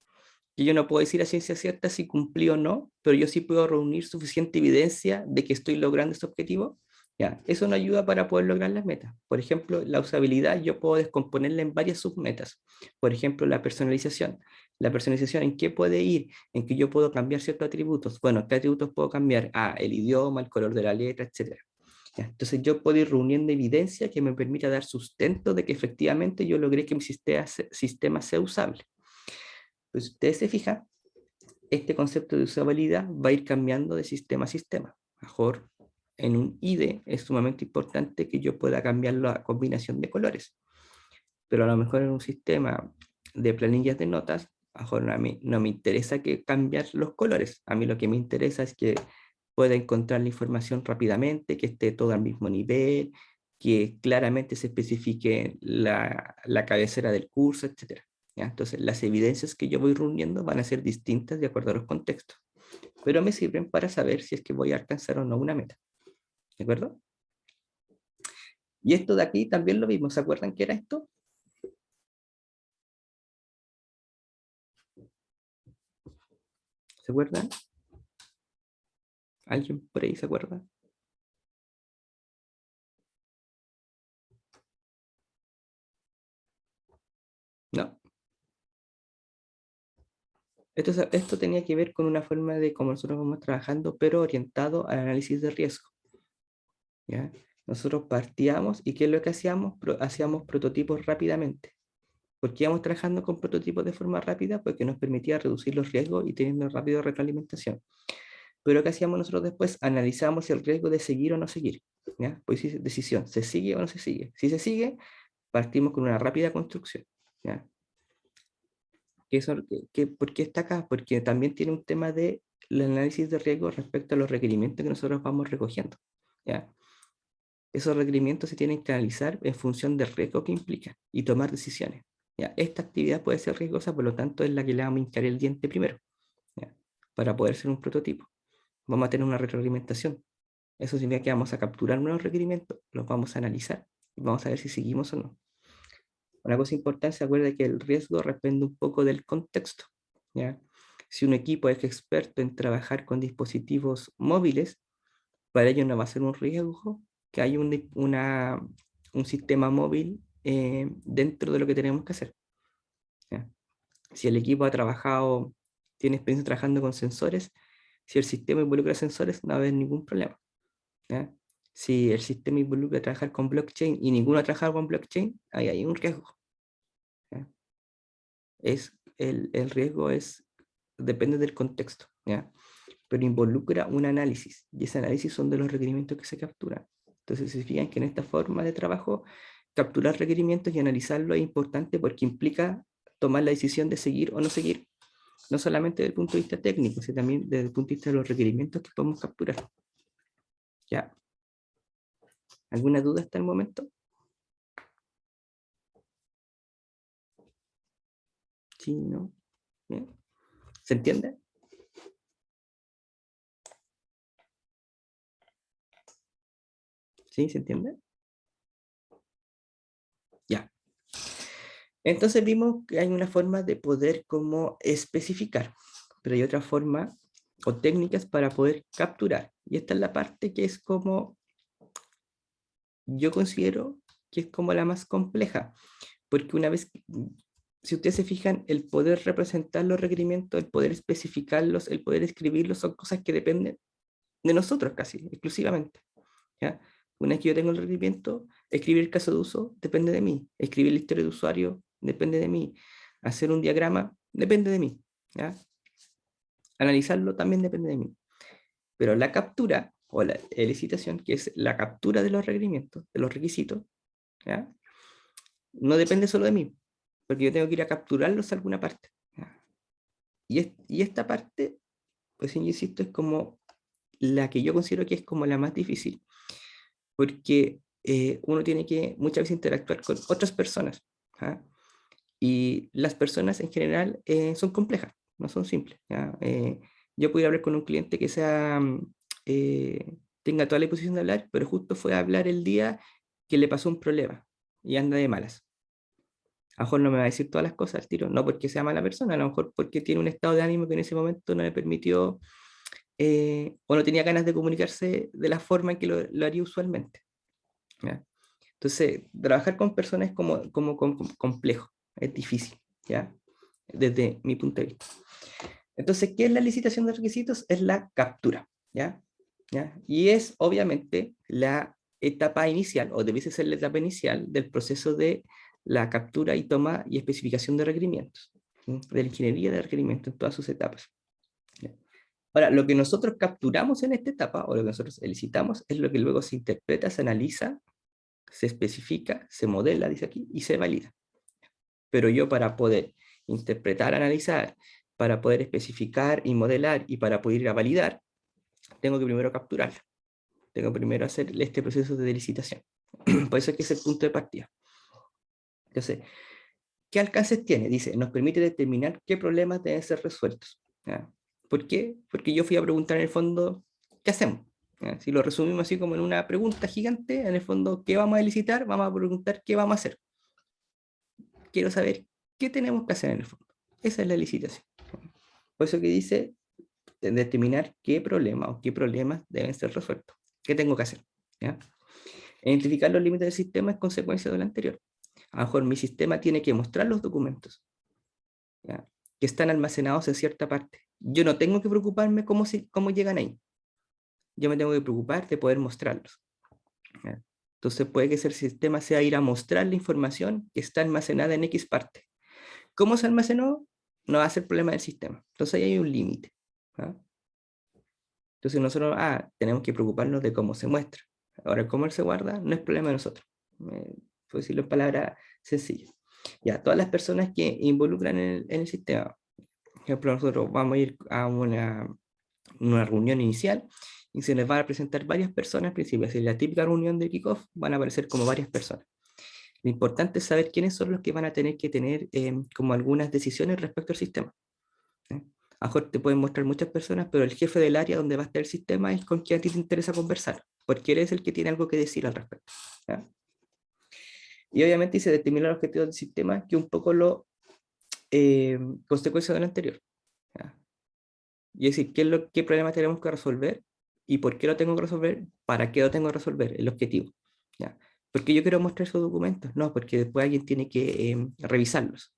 que yo no puedo decir a ciencia cierta si cumplí o no, pero yo sí puedo reunir suficiente evidencia de que estoy logrando ese objetivo. Ya, eso nos ayuda para poder lograr las metas. Por ejemplo, la usabilidad yo puedo descomponerla en varias submetas. Por ejemplo, la personalización. La personalización, ¿en qué puede ir? En que yo puedo cambiar ciertos atributos. Bueno, ¿qué atributos puedo cambiar? Ah, el idioma, el color de la letra, etc. Ya, entonces yo puedo ir reuniendo evidencia que me permita dar sustento de que efectivamente yo logré que mi sistema sea usable. Pues si ustedes se fijan, este concepto de usabilidad va a ir cambiando de sistema a sistema. Mejor en un IDE es sumamente importante que yo pueda cambiar la combinación de colores, pero a lo mejor en un sistema de planillas de notas, a lo mejor a mí no me interesa que cambiar los colores. A mí lo que me interesa es que pueda encontrar la información rápidamente, que esté todo al mismo nivel, que claramente se especifique la cabecera del curso, etc. ¿Ya? Entonces, las evidencias que yo voy reuniendo van a ser distintas de acuerdo a los contextos, pero me sirven para saber si es que voy a alcanzar o no una meta. ¿De acuerdo? Y esto de aquí también lo vimos. ¿Se acuerdan qué era esto? ¿Se acuerdan? ¿Alguien por ahí se acuerda? No. Esto tenía que ver con una forma de cómo nosotros vamos trabajando, pero orientado al análisis de riesgo. ¿Ya? Nosotros partíamos y ¿qué es lo que hacíamos? Hacíamos prototipos rápidamente. ¿Por qué íbamos trabajando con prototipos de forma rápida? Porque nos permitía reducir los riesgos y teniendo rápido retroalimentación. Pero ¿qué hacíamos nosotros después? Analizamos el riesgo de seguir o no seguir. ¿Ya? Pues decisión, ¿se sigue o no se sigue? Si se sigue, partimos con una rápida construcción. ¿Ya? ¿Por qué está acá? Porque también tiene un tema de el análisis de riesgo respecto a los requerimientos que nosotros vamos recogiendo. ¿Ya? Esos requerimientos se tienen que analizar en función del riesgo que implican y tomar decisiones. ¿Ya? Esta actividad puede ser riesgosa, por lo tanto es la que le vamos a hincar el diente primero, ¿ya? Para poder ser un prototipo. Vamos a tener una retroalimentación. Eso significa que vamos a capturar nuevos requerimientos, los vamos a analizar y vamos a ver si seguimos o no. Una cosa importante, se acuerda que el riesgo depende un poco del contexto, ¿ya? Si un equipo es experto en trabajar con dispositivos móviles, para ello no va a ser un riesgo que haya un sistema móvil dentro de lo que tenemos que hacer, ¿ya? Si el equipo ha trabajado, tiene experiencia trabajando con sensores, si el sistema involucra sensores, no va a haber ningún problema, ¿ya? Si el sistema involucra trabajar con blockchain y ninguno ha trabajado con blockchain, ahí hay un riesgo, ¿ya? El riesgo depende del contexto, ¿ya? Pero involucra un análisis, y ese análisis son de los requerimientos que se capturan. Entonces, se fijan que en esta forma de trabajo, capturar requerimientos y analizarlo es importante porque implica tomar la decisión de seguir o no seguir, no solamente desde el punto de vista técnico, sino también desde el punto de vista de los requerimientos que podemos capturar. ¿Ya? ¿Alguna duda hasta el momento? Sí, ¿no? ¿Bien? ¿Se entiende? ¿Sí? ¿Se entiende? Ya. Entonces vimos que hay una forma de poder como especificar, pero hay otra forma o técnicas para poder capturar. Y esta es la parte que es como, yo considero que es como la más compleja, porque una vez, si ustedes se fijan, el poder representar los requerimientos, el poder especificarlos, el poder escribirlos, son cosas que dependen de nosotros casi, exclusivamente. ¿Ya? Una vez que yo tengo el requerimiento, escribir el caso de uso depende de mí, escribir la historia de usuario depende de mí, hacer un diagrama depende de mí, ¿ya? Analizarlo también depende de mí. Pero la captura o la elicitación, que es la captura de los requerimientos, de los requisitos, ¿ya? No depende solo de mí, porque yo tengo que ir a capturarlos a alguna parte, ¿ya? Y esta parte, pues yo insisto, es como la que yo considero que es como la más difícil, porque uno tiene que muchas veces interactuar con otras personas, ¿ah? Y las personas en general son complejas, no son simples, ¿ya? Yo puedo hablar con un cliente que sea, tenga toda la disposición de hablar, pero justo fue a hablar el día que le pasó un problema y anda de malas. A lo mejor no me va a decir todas las cosas al tiro, no porque sea mala persona, a lo mejor porque tiene un estado de ánimo que en ese momento no le permitió o no tenía ganas de comunicarse de la forma en que lo haría usualmente, ¿ya? Entonces, trabajar con personas es como complejo, es difícil, ¿ya? Desde mi punto de vista. Entonces, ¿qué es la licitación de requisitos? Es la captura, ¿ya? ¿Ya? Y es obviamente la etapa inicial, o debiese ser la etapa inicial del proceso de la captura y toma y especificación de requerimientos, ¿sí? De la ingeniería de requerimientos en todas sus etapas. ¿Ya? Ahora, lo que nosotros capturamos en esta etapa, o lo que nosotros elicitamos, es lo que luego se interpreta, se analiza, se especifica, se modela, dice aquí, y se valida. Pero yo para poder interpretar, analizar, para poder especificar y modelar y para poder ir a validar, tengo que primero capturarlo. Tengo primero hacer este proceso de licitación. Por eso es que es el punto de partida. Entonces, ¿qué alcances tiene? Dice, nos permite determinar qué problemas deben ser resueltos. ¿Ya? ¿Por qué? Porque yo fui a preguntar en el fondo, ¿qué hacemos? ¿Ya? Si lo resumimos así como en una pregunta gigante, en el fondo, ¿qué vamos a licitar? Vamos a preguntar qué vamos a hacer. Quiero saber qué tenemos que hacer en el fondo. Esa es la licitación. Por eso que dice, determinar qué problema o qué problemas deben ser resueltos. ¿Qué tengo que hacer? ¿Ya? Identificar los límites del sistema es consecuencia de lo anterior. A lo mejor mi sistema tiene que mostrar los documentos, ¿ya? Que están almacenados en cierta parte. Yo no tengo que preocuparme cómo llegan ahí. Yo me tengo que preocupar de poder mostrarlos, ¿ya? Entonces puede que ese sistema sea ir a mostrar la información que está almacenada en X parte. ¿Cómo se almacenó? No va a ser problema del sistema. Entonces ahí hay un límite, ¿ya? Entonces nosotros tenemos que preocuparnos de cómo se muestra. Ahora, cómo él se guarda no es problema de nosotros. Puedo decirlo en palabras sencillas. Ya, todas las personas que involucran en el sistema. Por ejemplo, nosotros vamos a ir a una reunión inicial y se les van a presentar varias personas al principio. Si es la típica reunión de kickoff, van a aparecer como varias personas. Lo importante es saber quiénes son los que van a tener que tener como algunas decisiones respecto al sistema. ¿Eh? A lo mejor te pueden mostrar muchas personas, pero el jefe del área donde va a estar el sistema es con quien a ti te interesa conversar, porque eres el que tiene algo que decir al respecto. ¿Ya? Y obviamente se determina el objetivo del sistema, que un poco lo consecuencia de lo anterior. ¿Ya? Y es decir, qué problema tenemos que resolver y por qué lo tengo que resolver, para qué lo tengo que resolver, el objetivo. ¿Ya? ¿Porque yo quiero mostrar esos documentos? No, porque después alguien tiene que revisarlos.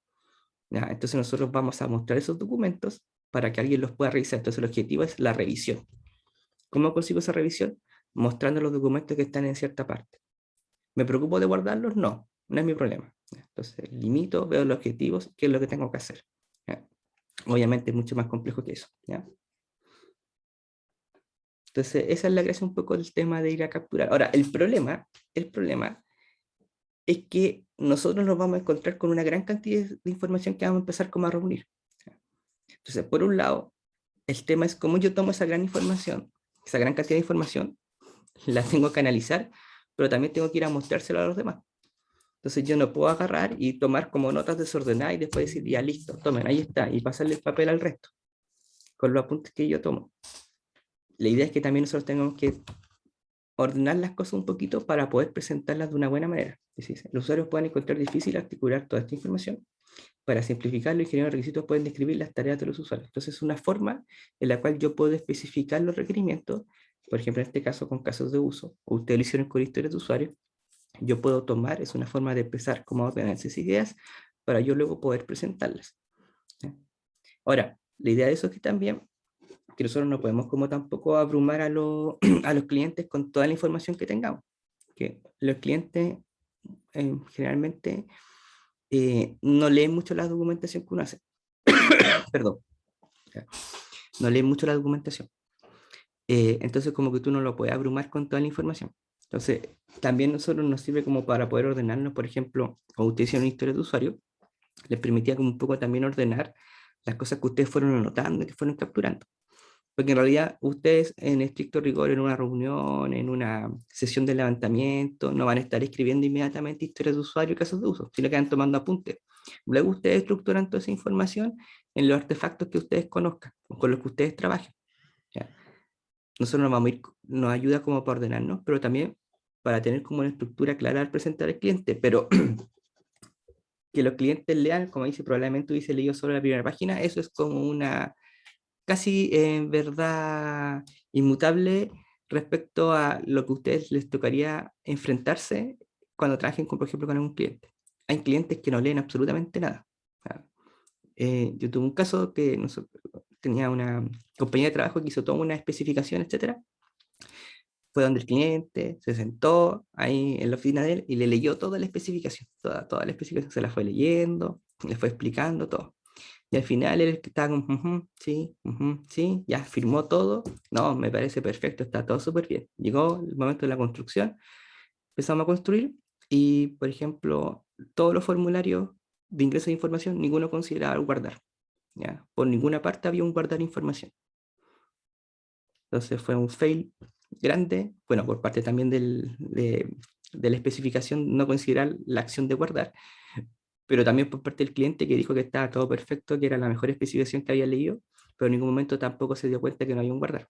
¿Ya? Entonces nosotros vamos a mostrar esos documentos para que alguien los pueda revisar. Entonces el objetivo es la revisión. ¿Cómo consigo esa revisión? Mostrando los documentos que están en cierta parte. ¿Me preocupo de guardarlos? No, no es mi problema. Entonces limito, veo los objetivos, qué es lo que tengo que hacer. ¿Ya? Obviamente es mucho más complejo que eso. ¿Ya? Entonces esa es la gracia un poco del tema de ir a capturar. Ahora, el problema es que nosotros nos vamos a encontrar con una gran cantidad de información que vamos a empezar como a reunir. Entonces, por un lado, el tema es cómo yo tomo esa gran información, esa gran cantidad de información, la tengo que analizar, pero también tengo que ir a mostrárselo a los demás. Entonces yo no puedo agarrar y tomar como notas desordenadas y después decir, ya listo, tomen, ahí está, y pasarle el papel al resto, con los apuntes que yo tomo. La idea es que también nosotros tengamos que ordenar las cosas un poquito para poder presentarlas de una buena manera. Es decir, los usuarios pueden encontrar difícil articular toda esta información. Para simplificar, los ingenieros de requisitos pueden describir las tareas de los usuarios. Entonces, es una forma en la cual yo puedo especificar los requerimientos, por ejemplo, en este caso con casos de uso, o ustedes lo hicieron con historias de usuario, yo puedo tomar, es una forma de empezar como a ordenar esas ideas para yo luego poder presentarlas. ¿Sí? Ahora, la idea de eso es que también, que nosotros no podemos como tampoco abrumar a los clientes con toda la información que tengamos, que los clientes generalmente no leen mucho la documentación que uno hace. Perdón, no leen mucho la documentación. Entonces como que tú no lo puedes abrumar con toda la información. Entonces, también nosotros nos sirve como para poder ordenarnos, por ejemplo, cuando ustedes hicieron historia de usuario, les permitía como un poco también ordenar las cosas que ustedes fueron anotando, que fueron capturando. Porque en realidad ustedes en estricto rigor en una reunión, en una sesión de levantamiento, no van a estar escribiendo inmediatamente historias de usuario y casos de uso, sino que van tomando apuntes. Luego ustedes estructuran toda esa información en los artefactos que ustedes conozcan, o con los que ustedes trabajen. ¿Ya? Nosotros nos vamos a ir, nos ayuda como para ordenarnos, pero también para tener como una estructura clara al presentar al cliente, pero que los clientes lean, como dice, probablemente hubiese leído solo la primera página, eso es como una casi en verdad inmutable respecto a lo que a ustedes les tocaría enfrentarse cuando trabajen, con, por ejemplo, con un cliente. Hay clientes que no leen absolutamente nada. Yo tuve un caso que tenía una compañía de trabajo que hizo toda una especificación, etcétera. Fue donde el cliente se sentó ahí en la oficina de él y le leyó toda la especificación, toda la especificación se la fue leyendo, le fue explicando todo. Y al final él estaba como, sí, sí, ya firmó todo. No, me parece perfecto, está todo súper bien. Llegó el momento de la construcción, empezamos a construir y, por ejemplo, todos los formularios de ingreso de información, ninguno consideraba guardar. ¿Ya? Por ninguna parte había un guardar información. Entonces fue un fail grande, bueno, por parte también de la especificación no considerar la acción de guardar, pero también por parte del cliente que dijo que estaba todo perfecto, que era la mejor especificación que había leído, pero en ningún momento tampoco se dio cuenta que no había un guardar,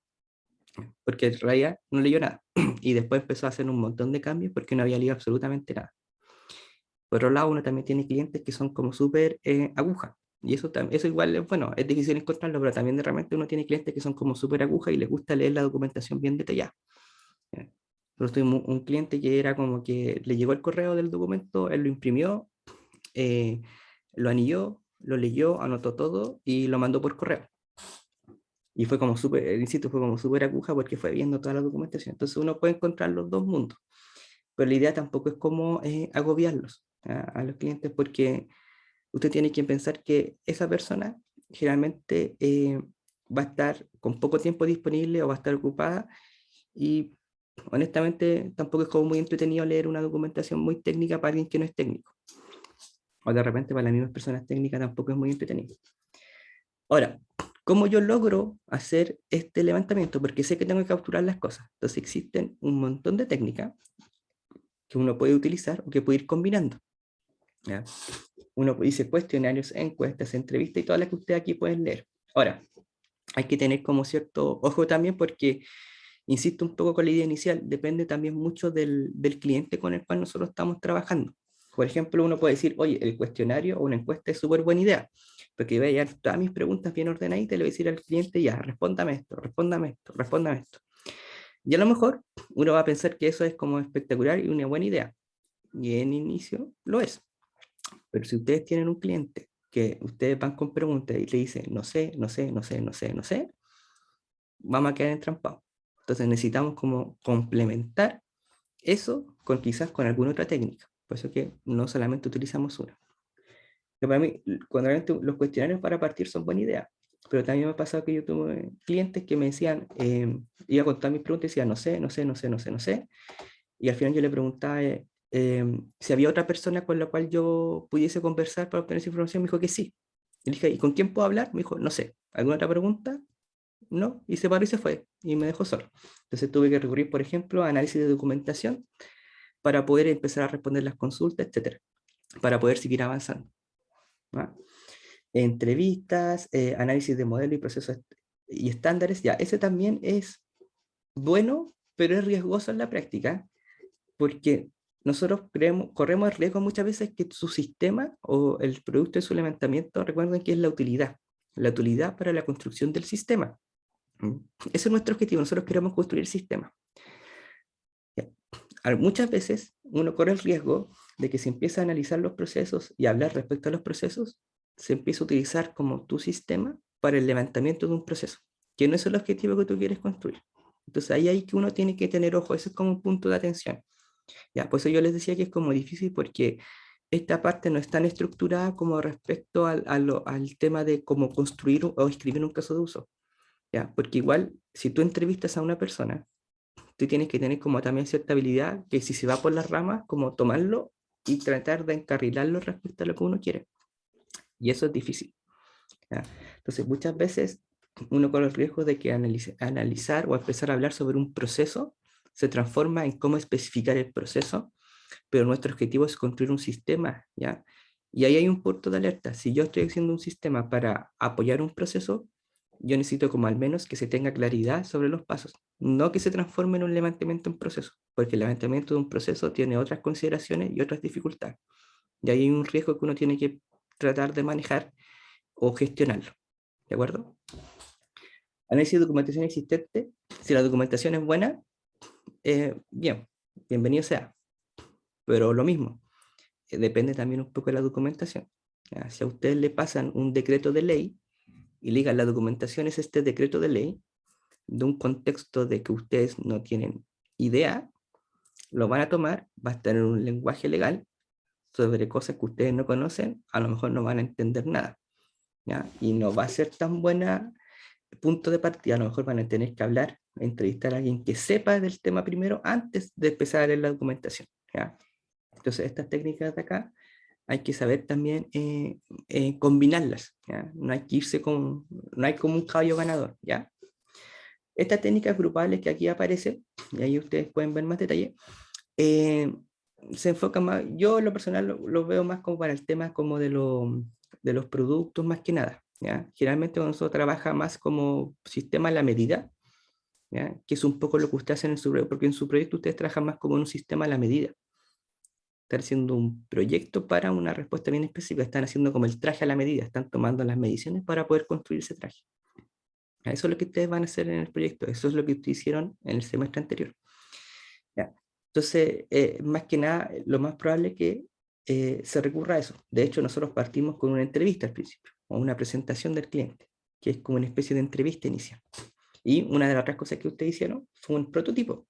porque en realidad no leyó nada. Y después empezó a hacer un montón de cambios porque no había leído absolutamente nada. Por otro lado, uno también tiene clientes que son como súper aguja. Y eso igual es bueno, es difícil encontrarlo, pero también de repente uno tiene clientes que son como súper aguja y les gusta leer la documentación bien detallada. ¿Ya? Nosotros tuvimos un cliente que era como que le llegó el correo del documento, él lo imprimió, eh, lo anilló, lo leyó, anotó todo y lo mandó por correo. Y fue como súper, insisto, fue como súper aguja porque fue viendo toda la documentación. Entonces uno puede encontrar los dos mundos, pero la idea tampoco es como agobiarlos a los clientes porque usted tiene que pensar que esa persona generalmente va a estar con poco tiempo disponible o va a estar ocupada y honestamente tampoco es como muy entretenido leer una documentación muy técnica para alguien que no es técnico. O de repente para las mismas personas técnicas tampoco es muy entretenido. Ahora, ¿cómo yo logro hacer este levantamiento? Porque sé que tengo que capturar las cosas. Entonces existen un montón de técnicas que uno puede utilizar o que puede ir combinando. ¿Ya? Uno dice cuestionarios, encuestas, entrevistas y todas las que ustedes aquí pueden leer. Ahora, hay que tener como cierto ojo también porque, insisto un poco con la idea inicial, depende también mucho del cliente con el cual nosotros estamos trabajando. Por ejemplo, uno puede decir, oye, el cuestionario o una encuesta es súper buena idea, porque voy a llevar todas mis preguntas bien ordenaditas y le voy a decir al cliente, ya, respóndame esto, respóndame esto, respóndame esto. Y a lo mejor uno va a pensar que eso es como espectacular y una buena idea. Y en inicio lo es. Pero si ustedes tienen un cliente que ustedes van con preguntas y le dicen, no sé, no sé, no sé, no sé, no sé, vamos a quedar entrampados. Entonces necesitamos como complementar eso con quizás con alguna otra técnica. Por eso que no solamente utilizamos una. Pero para mí, cuando realmente los cuestionarios para partir son buena idea, pero también me ha pasado que yo tuve clientes que me decían, iba a contar mis preguntas y decía, no sé, no sé, no sé, no sé, no sé, y al final yo le preguntaba si había otra persona con la cual yo pudiese conversar para obtener esa información, me dijo que sí. Y le dije, ¿y con quién puedo hablar? Me dijo, no sé, ¿alguna otra pregunta? No, y se paró y se fue, y me dejó solo. Entonces tuve que recurrir, por ejemplo, a análisis de documentación para poder empezar a responder las consultas, etcétera, para poder seguir avanzando. ¿Va? Entrevistas, análisis de modelo y procesos y estándares, ya, ese también es bueno, pero es riesgoso en la práctica, porque nosotros corremos el riesgo muchas veces que su sistema o el producto de su levantamiento, recuerden que es la utilidad para la construcción del sistema. ¿Mm? Ese es nuestro objetivo, nosotros queremos construir el sistema. Muchas veces uno corre el riesgo de que se empieza a analizar los procesos y a hablar respecto a los procesos, se empieza a utilizar como tu sistema para el levantamiento de un proceso, que no es el objetivo que tú quieres construir. Entonces ahí hay que uno tiene que tener ojo, ese es como un punto de atención. Ya, por eso yo les decía que es como difícil porque esta parte no es tan estructurada como respecto al tema de cómo construir o escribir un caso de uso. Ya, porque igual, si tú entrevistas a una persona, tú tienes que tener como también cierta habilidad que si se va por las ramas, como tomarlo y tratar de encarrilarlo respecto a lo que uno quiere. Y eso es difícil. ¿Ya? Entonces, muchas veces uno corre el riesgo de que analizar o empezar a hablar sobre un proceso se transforma en cómo especificar el proceso, pero nuestro objetivo es construir un sistema, ¿ya? Y ahí hay un punto de alerta. Si yo estoy haciendo un sistema para apoyar un proceso, yo necesito como al menos que se tenga claridad sobre los pasos, no que se transforme en un levantamiento en proceso, porque el levantamiento de un proceso tiene otras consideraciones y otras dificultades. Y ahí hay un riesgo que uno tiene que tratar de manejar o gestionarlo. ¿De acuerdo? Análisis de documentación existente. Si la documentación es buena, bien, bienvenido sea. Pero lo mismo, depende también un poco de la documentación. ¿Ya? Si a ustedes le pasan un decreto de ley y le digan la documentación es este decreto de ley, de un contexto de que ustedes no tienen idea, lo van a tomar, va a estar en un lenguaje legal sobre cosas que ustedes no conocen, a lo mejor no van a entender nada. ¿Ya? Y no va a ser tan buena punto de partida, a lo mejor van a tener que hablar, entrevistar a alguien que sepa del tema primero antes de empezar a leer la documentación. ¿Ya? Entonces, estas técnicas de acá hay que saber también combinarlas, ¿ya? No hay que irse con, no hay como un caballo ganador, ¿ya? Estas técnicas grupales que aquí aparecen, y ahí ustedes pueden ver más detalle, se enfoca más, yo en lo personal lo veo más como para el tema como de los productos más que nada, ¿ya? Generalmente cuando nosotros trabaja más como sistema a la medida, ¿ya? Que es un poco lo que usted hace en su proyecto, porque en su proyecto ustedes trabajan más como en un sistema a la medida. Están haciendo un proyecto para una respuesta bien específica, están haciendo como el traje a la medida, están tomando las mediciones para poder construir ese traje. Eso es lo que ustedes van a hacer en el proyecto, eso es lo que ustedes hicieron en el semestre anterior. ¿Ya? Entonces, más que nada, lo más probable es que se recurra a eso. De hecho, nosotros partimos con una entrevista al principio, o una presentación del cliente, que es como una especie de entrevista inicial. Y una de las otras cosas que ustedes hicieron fue un prototipo.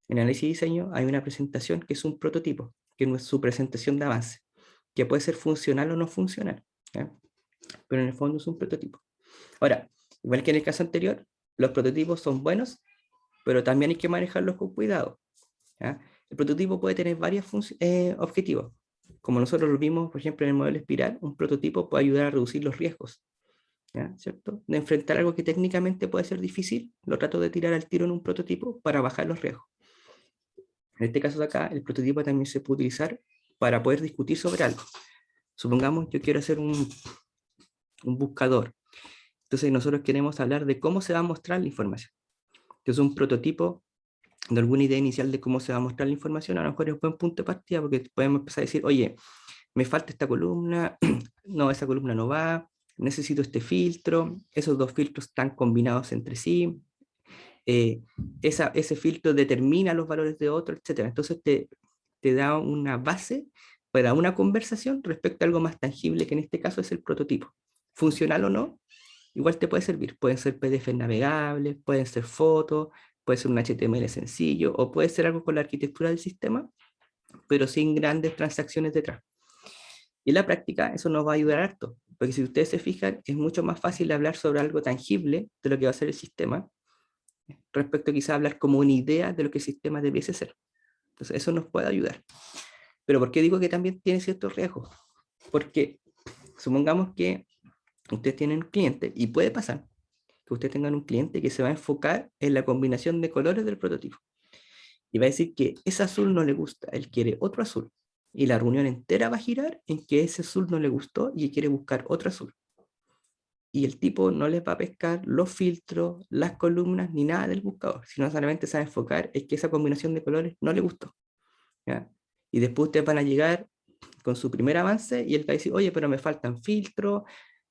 En análisis y diseño hay una presentación que es un prototipo, que no es su presentación de avance, que puede ser funcional o no funcional, ¿ya? Pero en el fondo es un prototipo. Ahora, igual que en el caso anterior, los prototipos son buenos, pero también hay que manejarlos con cuidado, ¿ya? El prototipo puede tener varios objetivos. Como nosotros lo vimos, por ejemplo, en el modelo espiral, un prototipo puede ayudar a reducir los riesgos, ¿ya? ¿Cierto? De enfrentar algo que técnicamente puede ser difícil, lo trato de tirar al tiro en un prototipo para bajar los riesgos. En este caso de acá, el prototipo también se puede utilizar para poder discutir sobre algo. Supongamos, yo quiero hacer un buscador. Entonces nosotros queremos hablar de cómo se va a mostrar la información. Entonces un prototipo de alguna idea inicial de cómo se va a mostrar la información, a lo mejor es un buen punto de partida porque podemos empezar a decir, oye, me falta esta columna, no, esa columna no va, necesito este filtro, esos dos filtros están combinados entre sí, eh, ese filtro determina los valores de otro, etc. Entonces te da una base para una conversación respecto a algo más tangible, que en este caso es el prototipo. Funcional o no, igual te puede servir. Pueden ser PDF navegables, pueden ser fotos, puede ser un HTML sencillo, o puede ser algo con la arquitectura del sistema, pero sin grandes transacciones detrás. Y en la práctica eso nos va a ayudar harto, porque si ustedes se fijan, es mucho más fácil hablar sobre algo tangible de lo que va a ser el sistema, respecto a quizá hablar como una idea de lo que el sistema debiese ser. Entonces eso nos puede ayudar. Pero ¿por qué digo que también tiene ciertos riesgos? Porque supongamos que ustedes tienen un cliente, y puede pasar que ustedes tengan un cliente que se va a enfocar en la combinación de colores del prototipo. Y va a decir que ese azul no le gusta, él quiere otro azul. Y la reunión entera va a girar en que ese azul no le gustó y quiere buscar otro azul. Y el tipo no les va a pescar los filtros, las columnas, ni nada del buscador, sino solamente se va a enfocar en que esa combinación de colores no le gustó, ¿ya? Y después ustedes van a llegar con su primer avance y él va a decir, oye, pero me faltan filtros,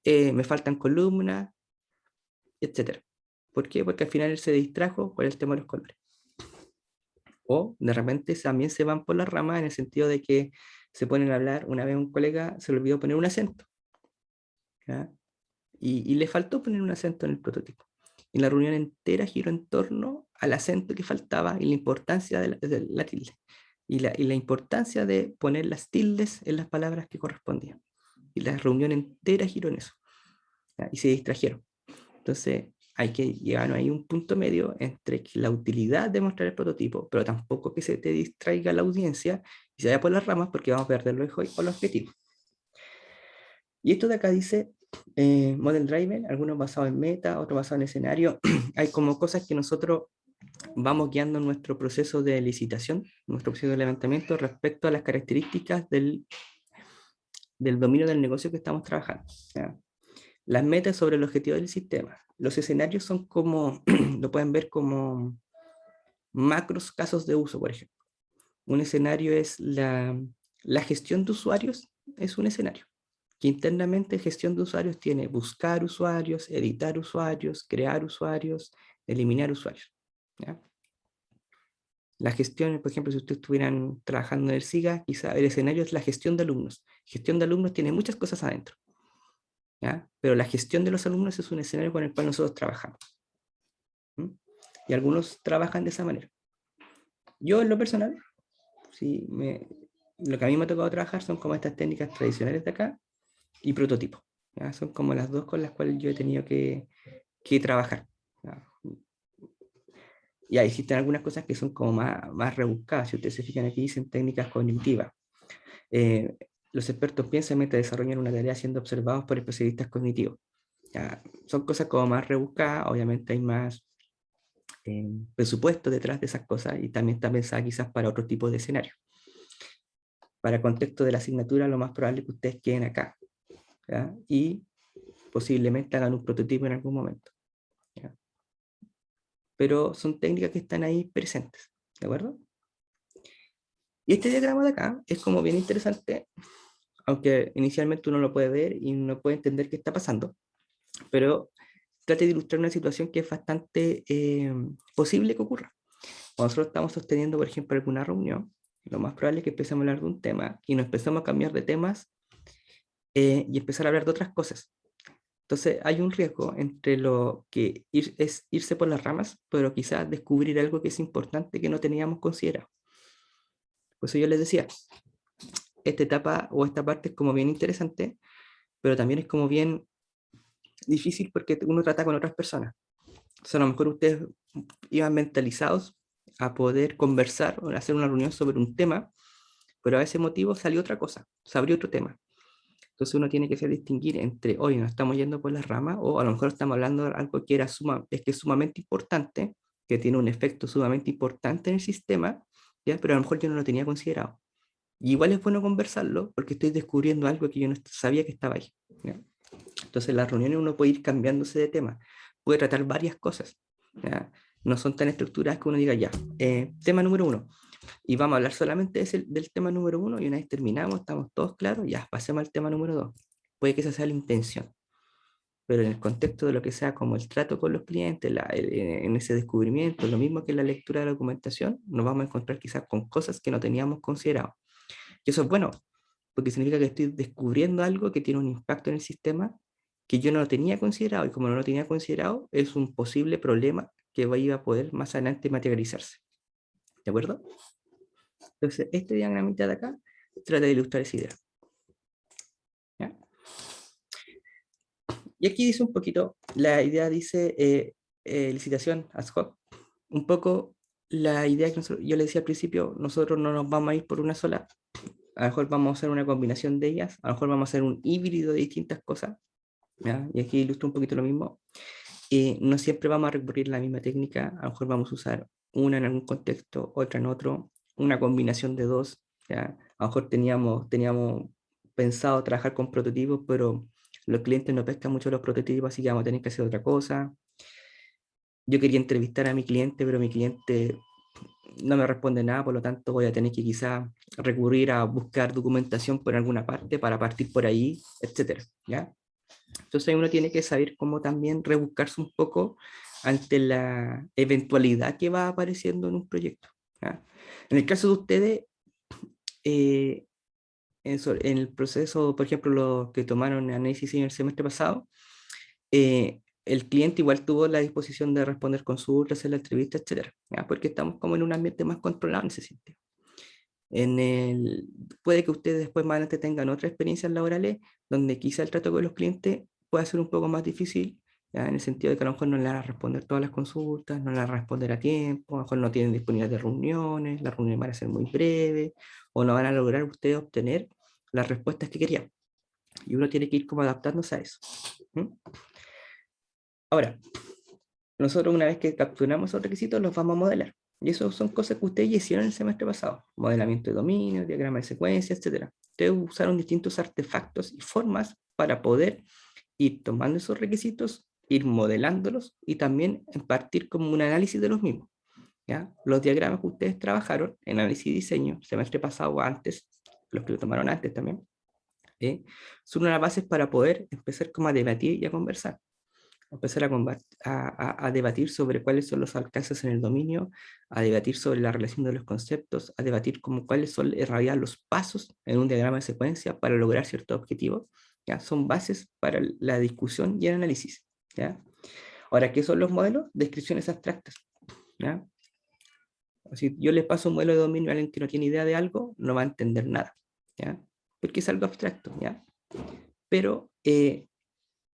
me faltan columnas, etcétera. ¿Por qué? Porque al final él se distrajo por el tema de los colores. O de repente también se van por las ramas en el sentido de que se ponen a hablar, una vez un colega se le olvidó poner un acento, ¿ya? Y le faltó poner un acento en el prototipo. Y la reunión entera giró en torno al acento que faltaba y la importancia de la tilde. Y la importancia de poner las tildes en las palabras que correspondían. Y la reunión entera giró en eso, ¿ya? Y se distrajeron. Entonces, hay que llegar ahí a un punto medio entre la utilidad de mostrar el prototipo, pero tampoco que se te distraiga la audiencia y se vaya por las ramas porque vamos a perder los objetivos. Y esto de acá dice Model Driven, algunos basados en meta, otros basados en escenario. Hay como cosas que nosotros vamos guiando en nuestro proceso de licitación, nuestro proceso de levantamiento respecto a las características del dominio del negocio que estamos trabajando, ¿ya? Las metas sobre el objetivo del sistema. Los escenarios son como, lo pueden ver como macros casos de uso, por ejemplo. Un escenario es la gestión de usuarios, es un escenario. Que internamente gestión de usuarios tiene buscar usuarios, editar usuarios, crear usuarios, eliminar usuarios, ¿ya? La gestión, por ejemplo, si ustedes estuvieran trabajando en el SIGA, quizá el escenario es la gestión de alumnos. Gestión de alumnos tiene muchas cosas adentro, ¿ya? Pero la gestión de los alumnos es un escenario con el cual nosotros trabajamos. ¿Mm? Y algunos trabajan de esa manera. Yo, en lo personal, sí, lo que a mí me ha tocado trabajar son como estas técnicas tradicionales de acá y prototipos, ¿ya? Son como las dos con las cuales yo he tenido que trabajar, ¿ya? Y ahí existen algunas cosas que son como más rebuscadas. Si ustedes se fijan aquí, dicen técnicas cognitivas. Eh, los expertos piensan mientras desarrollan una tarea siendo observados por especialistas cognitivos. ¿Ya? Son cosas como más rebuscadas, obviamente hay más presupuesto detrás de esas cosas y también está pensada quizás para otro tipo de escenario. Para contexto de la asignatura, lo más probable es que ustedes queden acá, ¿ya? Y posiblemente hagan un prototipo en algún momento, ¿ya? Pero son técnicas que están ahí presentes, ¿de acuerdo? Y este diagrama de acá es como bien interesante, aunque inicialmente uno lo puede ver y no puede entender qué está pasando, pero trate de ilustrar una situación que es bastante posible que ocurra. Cuando nosotros estamos sosteniendo, por ejemplo, alguna reunión, lo más probable es que empecemos a hablar de un tema y nos empezamos a cambiar de temas y empezar a hablar de otras cosas. Entonces hay un riesgo entre lo que es irse por las ramas, pero quizás descubrir algo que es importante que no teníamos considerado. Por eso yo les decía, esta etapa o esta parte es como bien interesante, pero también es como bien difícil porque uno trata con otras personas. Entonces a lo mejor ustedes iban mentalizados a poder conversar o hacer una reunión sobre un tema, pero a ese motivo salió otra cosa, se abrió otro tema. Entonces uno tiene que saber distinguir entre, hoy nos estamos yendo por las ramas, o a lo mejor estamos hablando de algo que es sumamente importante, que tiene un efecto sumamente importante en el sistema, ¿ya? Pero a lo mejor yo no lo tenía considerado. Y igual es bueno conversarlo porque estoy descubriendo algo que yo no sabía que estaba ahí, ¿ya? Entonces en las reuniones uno puede ir cambiándose de tema, puede tratar varias cosas, ¿ya? No son tan estructuradas que uno diga ya, tema número uno, y vamos a hablar solamente del tema número uno y una vez terminamos, estamos todos claros, ya pasemos al tema número dos. Puede que esa sea la intención, pero en el contexto de lo que sea como el trato con los clientes, en ese descubrimiento, lo mismo que en la lectura de la documentación, nos vamos a encontrar quizás con cosas que no teníamos considerado. Y eso es bueno, porque significa que estoy descubriendo algo que tiene un impacto en el sistema que yo no lo tenía considerado, y como no lo tenía considerado, es un posible problema que va a poder más adelante materializarse. ¿De acuerdo? Entonces, este diagramita de acá trata de ilustrar esa idea, ¿ya? Y aquí dice un poquito, la idea dice licitación ad hoc. Un poco la idea que yo le decía al principio, nosotros no nos vamos a ir por una sola, a lo mejor vamos a hacer una combinación de ellas, a lo mejor vamos a hacer un híbrido de distintas cosas, ¿ya? Y aquí ilustro un poquito lo mismo. No siempre vamos a recurrir a la misma técnica, a lo mejor vamos a usar una en algún contexto, otra en otro, una combinación de dos, ¿ya? A lo mejor teníamos pensado trabajar con prototipos, pero los clientes no pescan mucho los prototipos, así que vamos a tener que hacer otra cosa. Yo quería entrevistar a mi cliente, pero mi cliente no me responde nada, por lo tanto voy a tener que quizá recurrir a buscar documentación por alguna parte para partir por ahí, etcétera, ¿ya? Entonces uno tiene que saber cómo también rebuscarse un poco ante la eventualidad que va apareciendo en un proyecto, ¿ya? En el caso de ustedes, eh, en el proceso, por ejemplo, los que tomaron análisis en el semestre pasado, el cliente igual tuvo la disposición de responder consultas, hacer la entrevista, etcétera, ¿ya? Porque estamos como en un ambiente más controlado en ese sentido. Puede que ustedes después más adelante tengan otras experiencias laborales donde quizá el trato con los clientes pueda ser un poco más difícil, ¿ya? En el sentido de que a lo mejor no le van a responder todas las consultas, no le van a responder a tiempo, a lo mejor no tienen disponibilidad de reuniones, las reuniones van a ser muy breves, o no van a lograr ustedes obtener las respuestas que querían. Y uno tiene que ir como adaptándose a eso. ¿Mm? Ahora, nosotros una vez que capturamos esos requisitos los vamos a modelar. Y eso son cosas que ustedes ya hicieron el semestre pasado. Modelamiento de dominio, diagrama de secuencia, etc. Ustedes usaron distintos artefactos y formas para poder ir tomando esos requisitos, ir modelándolos y también partir como un análisis de los mismos, ¿ya? Los diagramas que ustedes trabajaron en análisis y diseño, semestre pasado o antes, los que lo tomaron antes también, son unas bases para poder empezar como a debatir y a conversar, empezar a debatir sobre cuáles son los alcances en el dominio, a debatir sobre la relación de los conceptos, a debatir como cuáles son en realidad los pasos en un diagrama de secuencia para lograr ciertos objetivos. ¿Ya? Son bases para la discusión y el análisis. ¿Ya? Ahora, ¿qué son los modelos? Descripciones abstractas. ¿Ya? Si yo les paso un modelo de dominio a alguien que no tiene idea de algo, no va a entender nada. ¿Ya? Porque es algo abstracto. ¿Ya? Pero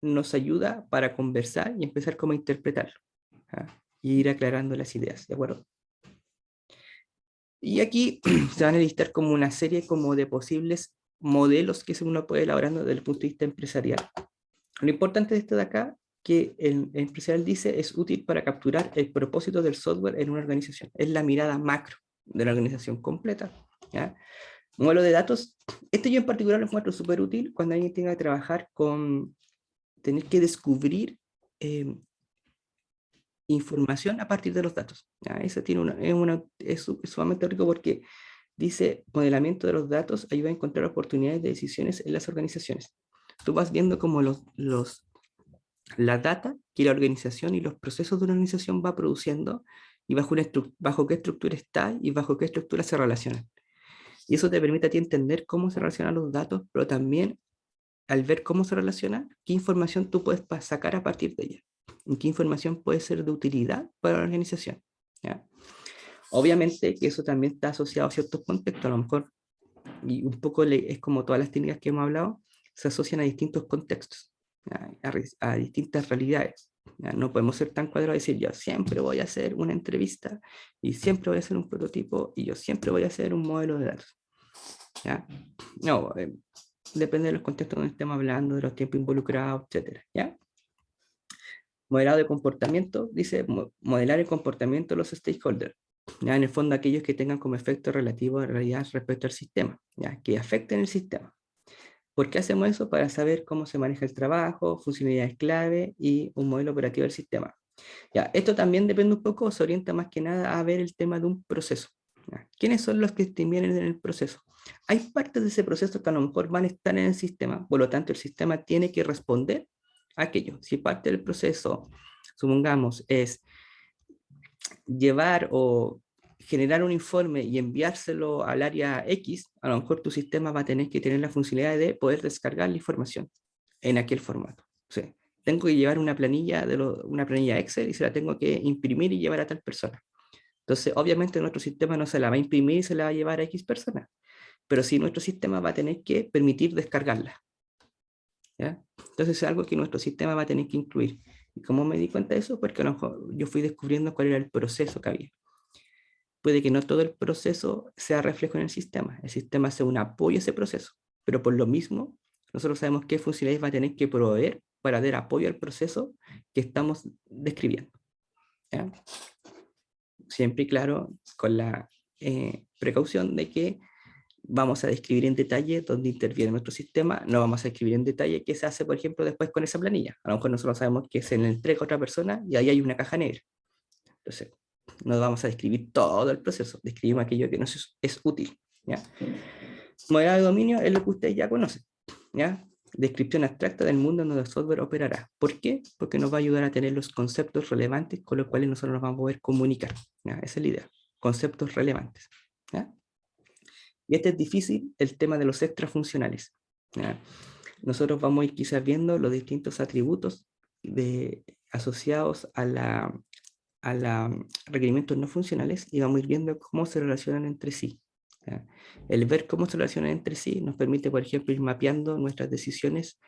nos ayuda para conversar y empezar como a interpretarlo, ¿ah? Y ir aclarando las ideas, ¿de acuerdo? Y aquí se van a listar como una serie como de posibles modelos que uno puede elaborando desde el punto de vista empresarial. Lo importante de esto de acá, que el empresarial dice, es útil para capturar el propósito del software en una organización. Es la mirada macro de la organización completa, ¿ya? Modelo de datos, este yo en particular lo encuentro súper útil cuando alguien tenga que trabajar con tener que descubrir eh, información a partir de los datos. ¿Ya? Eso tiene es sumamente rico porque dice, modelamiento de los datos ayuda a encontrar oportunidades de decisiones en las organizaciones. Tú vas viendo cómo la data que la organización y los procesos de una organización va produciendo y bajo qué estructura está y bajo qué estructura se relacionan. Y eso te permite a ti entender cómo se relacionan los datos, pero también al ver cómo se relacionan, qué información tú puedes sacar a partir de ella y qué información puede ser de utilidad para la organización. ¿Ya? Obviamente que eso también está asociado a ciertos contextos, a lo mejor, y un poco es como todas las técnicas que hemos hablado, se asocian a distintos contextos, ¿ya? A distintas realidades. ¿Ya? No podemos ser tan cuadrados y decir, yo siempre voy a hacer una entrevista y siempre voy a hacer un prototipo y yo siempre voy a hacer un modelo de datos. ¿Ya? No, depende de los contextos donde estemos hablando, de los tiempos involucrados, etcétera. ¿Ya? Modelado de comportamiento, dice modelar el comportamiento de los stakeholders. ¿Ya? En el fondo, aquellos que tengan como efecto relativo a realidad respecto al sistema, ¿ya? Que afecten el sistema. ¿Por qué hacemos eso? Para saber cómo se maneja el trabajo, funcionalidades clave y un modelo operativo del sistema. ¿Ya? Esto también depende un poco, se orienta más que nada a ver el tema de un proceso. ¿Ya? ¿Quiénes son los que intervienen en el proceso? Hay partes de ese proceso que a lo mejor van a estar en el sistema, por lo tanto el sistema tiene que responder a aquello. Si parte del proceso, supongamos, es llevar o generar un informe y enviárselo al área X, a lo mejor tu sistema va a tener que tener la funcionalidad de poder descargar la información en aquel formato. Sí. Tengo que llevar una planilla Excel y se la tengo que imprimir y llevar a tal persona. Entonces, obviamente nuestro sistema no se la va a imprimir y se la va a llevar a X persona, pero sí nuestro sistema va a tener que permitir descargarla. ¿Ya? Entonces es algo que nuestro sistema va a tener que incluir. ¿Y cómo me di cuenta de eso? Porque a lo mejor yo fui descubriendo cuál era el proceso que había. Puede que no todo el proceso sea reflejo en el sistema sea un apoyo a ese proceso, pero por lo mismo, nosotros sabemos qué funcionalidades va a tener que proveer para dar apoyo al proceso que estamos describiendo. ¿Ya? Siempre y claro, con la precaución de que vamos a describir en detalle dónde interviene nuestro sistema, no vamos a escribir en detalle qué se hace, por ejemplo, después con esa planilla. A lo mejor nosotros sabemos que se le entrega a otra persona y ahí hay una caja negra. Entonces, no vamos a describir todo el proceso, describimos aquello que nos es útil. ¿Ya? Modelo de dominio es lo que ustedes ya conocen. ¿Ya? Descripción abstracta del mundo en donde el software operará. ¿Por qué? Porque nos va a ayudar a tener los conceptos relevantes con los cuales nosotros nos vamos a poder comunicar. ¿Ya? Esa es la idea. Conceptos relevantes. ¿Ya? Y este es difícil, el tema de los extrafuncionales. ¿Ya? Nosotros vamos a ir quizás viendo los distintos atributos asociados a requerimientos no funcionales y vamos a ir viendo cómo se relacionan entre sí. ¿Ya? El ver cómo se relacionan entre sí nos permite, por ejemplo, ir mapeando nuestras decisiones,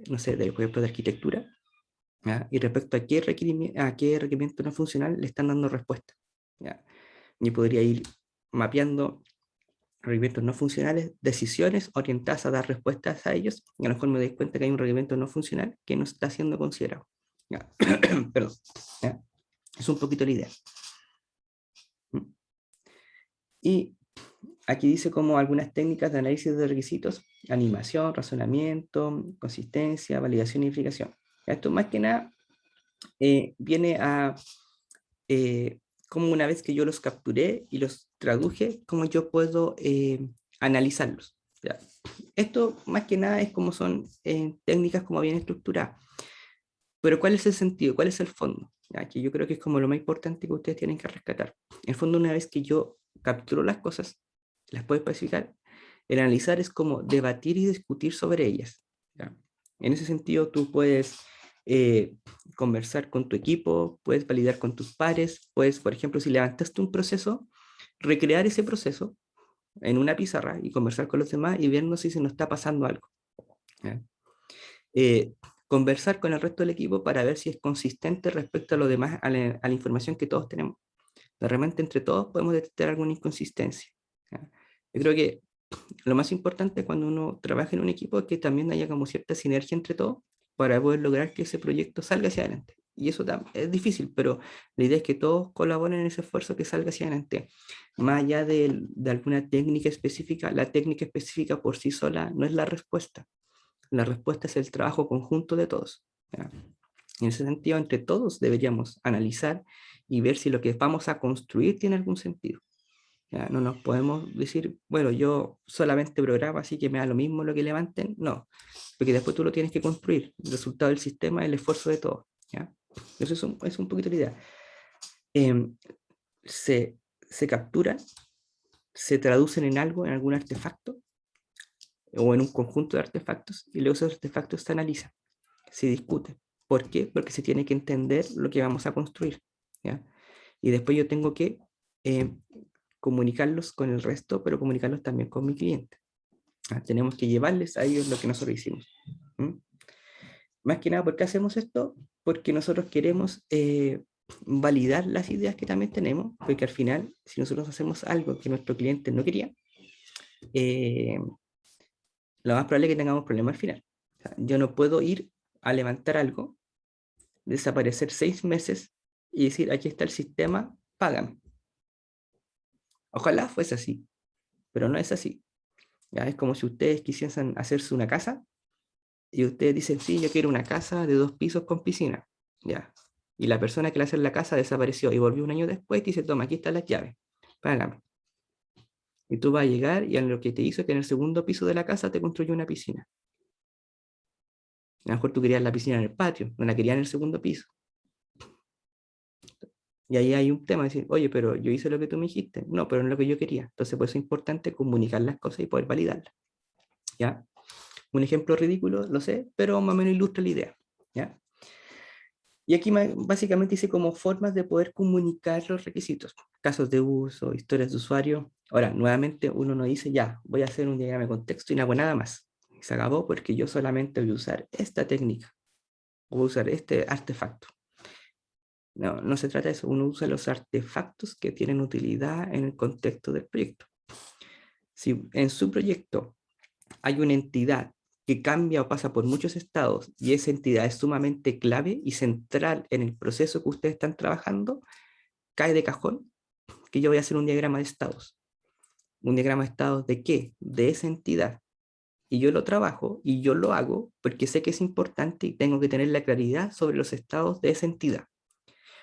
no sé, por ejemplo, de arquitectura, ¿ya? Y respecto a qué requerimiento no funcional le están dando respuesta. ¿Ya? Y podría ir mapeando requerimientos no funcionales, decisiones orientadas a dar respuestas a ellos, y a lo mejor me doy cuenta que hay un requerimiento no funcional que no está siendo considerado. ¿Ya? Perdón. ¿Ya? Es un poquito la idea. Y aquí dice como algunas técnicas de análisis de requisitos: animación, razonamiento, consistencia, validación y verificación. Esto más que nada viene a como una vez que yo los capturé y los traduje, cómo yo puedo analizarlos. ¿Ya? Esto más que nada es como son técnicas como bien estructuradas. Pero ¿cuál es el sentido? ¿Cuál es el fondo? ¿Ya? Que yo creo que es como lo más importante que ustedes tienen que rescatar. En el fondo, una vez que yo capturo las cosas, las puedo especificar, el analizar es como debatir y discutir sobre ellas. ¿Ya? En ese sentido, tú puedes eh, conversar con tu equipo, puedes validar con tus pares, puedes, por ejemplo, si levantaste un proceso, recrear ese proceso en una pizarra y conversar con los demás y vernos si se nos está pasando algo. ¿Ya? eh, Conversar con el resto del equipo para ver si es consistente respecto a lo demás, a la información que todos tenemos. De repente, entre todos podemos detectar alguna inconsistencia. ¿Ya? Yo creo que lo más importante cuando uno trabaja en un equipo es que también haya como cierta sinergia entre todos para poder lograr que ese proyecto salga hacia adelante. Y eso es difícil, pero la idea es que todos colaboren en ese esfuerzo que salga hacia adelante. Más allá de alguna técnica específica, la técnica específica por sí sola no es la respuesta. La respuesta es el trabajo conjunto de todos. ¿Ya? En ese sentido, entre todos deberíamos analizar y ver si lo que vamos a construir tiene algún sentido. ¿Ya? No nos podemos decir, bueno, yo solamente programo, así que me da lo mismo lo que levanten. No, porque después tú lo tienes que construir. El resultado del sistema es el esfuerzo de todos. ¿Ya? Eso es un poquito la idea. Em, se, se capturan, se traducen en algo, en algún artefacto, o en un conjunto de artefactos, y luego esos artefactos se analizan, se discuten. ¿Por qué? Porque se tiene que entender lo que vamos a construir. ¿Ya? Y después yo tengo que eh, comunicarlos con el resto, pero comunicarlos también con mi cliente. Tenemos que llevarles a ellos lo que nosotros hicimos. ¿Mm? Más que nada, ¿por qué hacemos esto? Porque nosotros queremos validar las ideas que también tenemos, porque al final, si nosotros hacemos algo que nuestro cliente no quería, eh, lo más probable es que tengamos problemas al final. O sea, yo no puedo ir a levantar algo, desaparecer 6 meses y decir, aquí está el sistema, págame. Ojalá fuese así, pero no es así. ¿Ya? Es como si ustedes quisiesen hacerse una casa y ustedes dicen, sí, yo quiero una casa de 2 pisos con piscina. Ya. Y la persona que le hace la casa desapareció y volvió un año después y dice, toma, aquí están las llaves, págame. Y tú vas a llegar y en lo que te hizo es que en el segundo piso de la casa te construyó una piscina. A lo mejor tú querías la piscina en el patio, no la querías en el segundo piso. Y ahí hay un tema, decir, oye, pero yo hice lo que tú me dijiste. No, pero no es lo que yo quería. Entonces, por eso es importante comunicar las cosas y poder validarlas. ¿Ya? Un ejemplo ridículo, lo sé, pero más o menos ilustra la idea. ¿Ya? Y aquí básicamente dice como formas de poder comunicar los requisitos, casos de uso, historias de usuario. Ahora, nuevamente uno no dice, ya, voy a hacer un diagrama de contexto y no hago nada más. Se acabó porque yo solamente voy a usar esta técnica, voy a usar este artefacto. No, no se trata de eso, uno usa los artefactos que tienen utilidad en el contexto del proyecto. Si en su proyecto hay una entidad que cambia o pasa por muchos estados y esa entidad es sumamente clave y central en el proceso que ustedes están trabajando, cae de cajón que yo voy a hacer un diagrama de estados. ¿Un diagrama de estados de qué? De esa entidad. Y yo lo trabajo y yo lo hago porque sé que es importante y tengo que tener la claridad sobre los estados de esa entidad.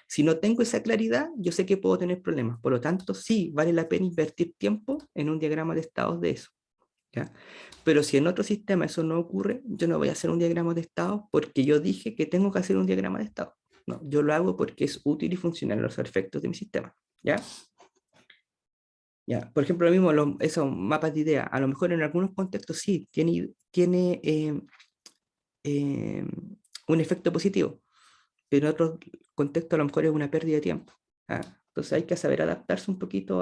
Si no tengo esa claridad, yo sé que puedo tener problemas. Por lo tanto, sí, vale la pena invertir tiempo en un diagrama de estados de eso. ¿Ya? Pero si en otro sistema eso no ocurre, yo no voy a hacer un diagrama de estados porque yo dije que tengo que hacer un diagrama de estados. No, yo lo hago porque es útil y funcional a los efectos de mi sistema. ¿Ya? ¿Ya? Por ejemplo, lo mismo, esos mapas de ideas, a lo mejor en algunos contextos sí, tiene eh, un efecto positivo, pero en otros contextos a lo mejor es una pérdida de tiempo. ¿Ah? Entonces hay que saber adaptarse un poquito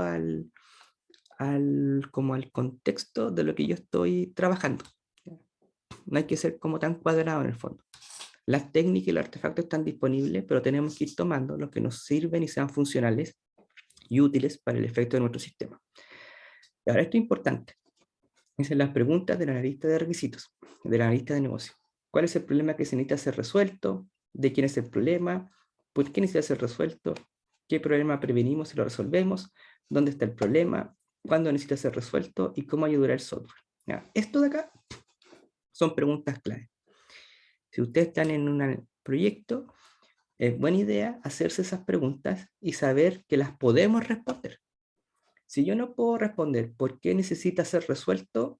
como al contexto de lo que yo estoy trabajando. ¿Ya? No hay que ser como tan cuadrado en el fondo. Las técnicas y los artefactos están disponibles, pero tenemos que ir tomando los que nos sirven y sean funcionales y útiles para el efecto de nuestro sistema. Y ahora esto es importante. Esas son las preguntas del analista de requisitos, del analista de negocio. ¿Cuál es el problema que se necesita ser resuelto? ¿De quién es el problema? ¿Por qué necesita ser resuelto? ¿Qué problema prevenimos y lo resolvemos? ¿Dónde está el problema? ¿Cuándo necesita ser resuelto? ¿Y cómo ayudar el software? ¿Ya? Esto de acá son preguntas clave. Si ustedes están en un proyecto, es buena idea hacerse esas preguntas y saber que las podemos responder. Si yo no puedo responder por qué necesita ser resuelto,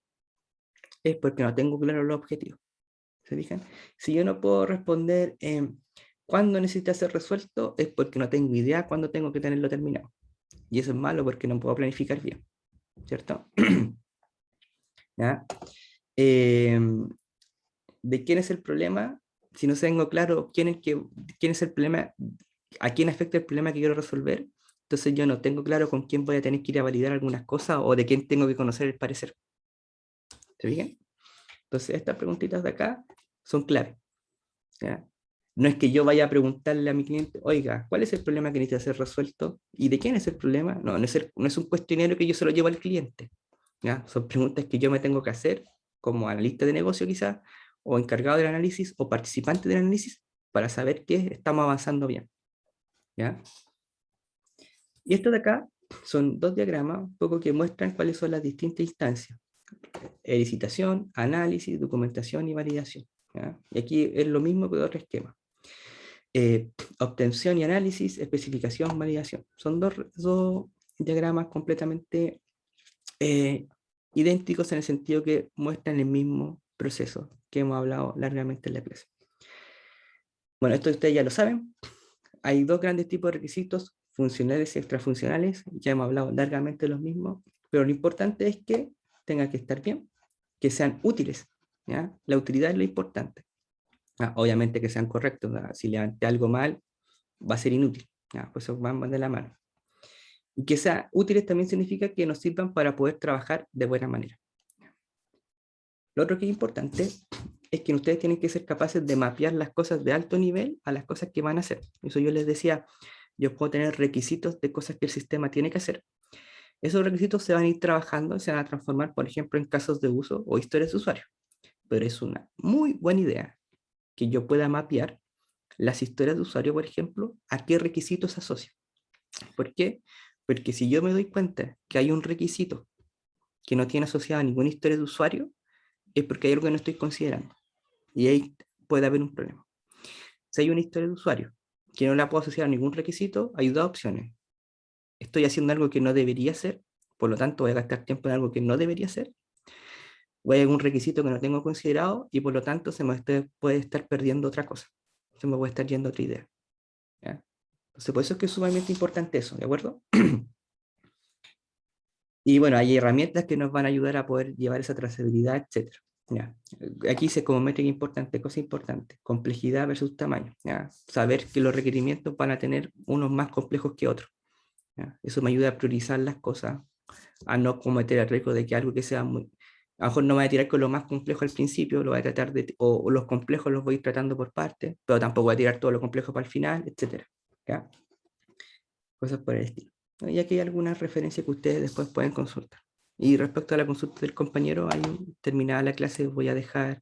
es porque no tengo claro los objetivos. ¿Se fijan? Si yo no puedo responder cuándo necesita ser resuelto, es porque no tengo idea cuándo tengo que tenerlo terminado. Y eso es malo porque no puedo planificar bien, ¿cierto? ¿Ya? Eh, ¿De quién es el problema? Si no tengo claro quién es el problema, a quién afecta el problema que quiero resolver, entonces yo no tengo claro con quién voy a tener que ir a validar algunas cosas o de quién tengo que conocer el parecer. ¿Se fijan? Entonces estas preguntitas de acá son claves. ¿Ya? No es que yo vaya a preguntarle a mi cliente, oiga, ¿cuál es el problema que necesita ser resuelto? ¿Y de quién es el problema? No, no es un cuestionario que yo se lo llevo al cliente. ¿Ya? Son preguntas que yo me tengo que hacer como analista de negocio quizás, o encargado del análisis, o participante del análisis, para saber que estamos avanzando bien. ¿Ya? Y esto de acá son dos diagramas un poco que muestran cuáles son las distintas instancias. Licitación, análisis, documentación y validación. ¿Ya? Y aquí es lo mismo que otro esquema. Obtención y análisis, especificación, validación. Son dos diagramas completamente idénticos en el sentido que muestran el mismo proceso que hemos hablado largamente en la clase. Bueno, esto ustedes ya lo saben. Hay dos grandes tipos de requisitos, funcionales y extrafuncionales. Ya hemos hablado largamente de los mismos, pero lo importante es que tengan que estar bien, que sean útiles. ¿Ya? La utilidad es lo importante. Obviamente que sean correctos. Si levanté algo mal, va a ser inútil. Pues eso van de la mano. Y que sean útiles también significa que nos sirvan para poder trabajar de buena manera. Lo otro que es importante es que ustedes tienen que ser capaces de mapear las cosas de alto nivel a las cosas que van a hacer. Eso yo les decía, yo puedo tener requisitos de cosas que el sistema tiene que hacer. Esos requisitos se van a ir trabajando, se van a transformar, por ejemplo, en casos de uso o historias de usuario. Pero es una muy buena idea que yo pueda mapear las historias de usuario, por ejemplo, a qué requisitos se asocian. ¿Por qué? Porque si yo me doy cuenta que hay un requisito que no tiene asociado ninguna historia de usuario, es porque hay algo que no estoy considerando. Y ahí puede haber un problema. Si hay una historia de usuario que no la puedo asociar a ningún requisito, hay dos opciones. Estoy haciendo algo que no debería hacer, por lo tanto voy a gastar tiempo en algo que no debería hacer, o hay algún requisito que no tengo considerado y por lo tanto se me puede estar perdiendo otra cosa. Se me puede estar yendo otra idea. ¿Ya? Entonces, por eso es que es sumamente importante eso, ¿de acuerdo? Y bueno, hay herramientas que nos van a ayudar a poder llevar esa trazabilidad, etc. ¿Ya? Aquí se como métrica importante, cosa importante, complejidad versus tamaño. ¿Ya? Saber que los requerimientos van a tener unos más complejos que otros. ¿Ya? Eso me ayuda a priorizar las cosas, a no cometer el riesgo de que algo que sea muy... A lo mejor no voy a tirar con lo más complejo al principio, lo voy a tratar de... O los complejos los voy a ir tratando por partes, pero tampoco voy a tirar todo lo complejo para el final, etc. ¿Ya? Cosas por el estilo. Y aquí hay algunas referencias que ustedes después pueden consultar. Y respecto a la consulta del compañero, ahí terminada la clase voy a dejar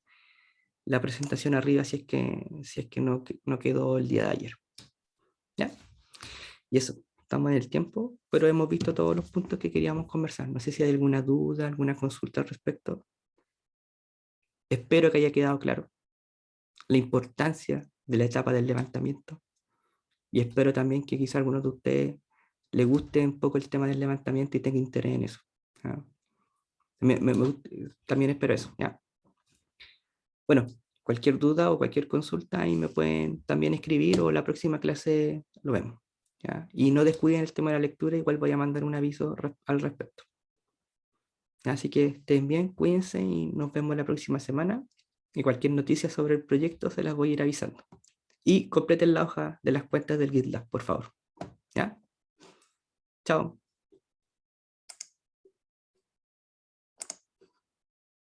la presentación arriba si es que no quedó el día de ayer. ¿Ya? Y eso, estamos en el tiempo, pero hemos visto todos los puntos que queríamos conversar. No sé si hay alguna duda, alguna consulta al respecto. Espero que haya quedado claro la importancia de la etapa del levantamiento y espero también que quizá a algunos de ustedes les guste un poco el tema del levantamiento y tenga interés en eso. ¿Ya? También espero eso. ¿Ya? Bueno, cualquier duda o cualquier consulta ahí me pueden también escribir o la próxima clase lo vemos. ¿Ya? Y no descuiden el tema de la lectura, igual voy a mandar un aviso al respecto. Así que estén bien, cuídense y nos vemos la próxima semana. Y cualquier noticia sobre el proyecto se las voy a ir avisando. Y completen la hoja de las cuentas del GitLab, por favor. ¿Ya? Chao.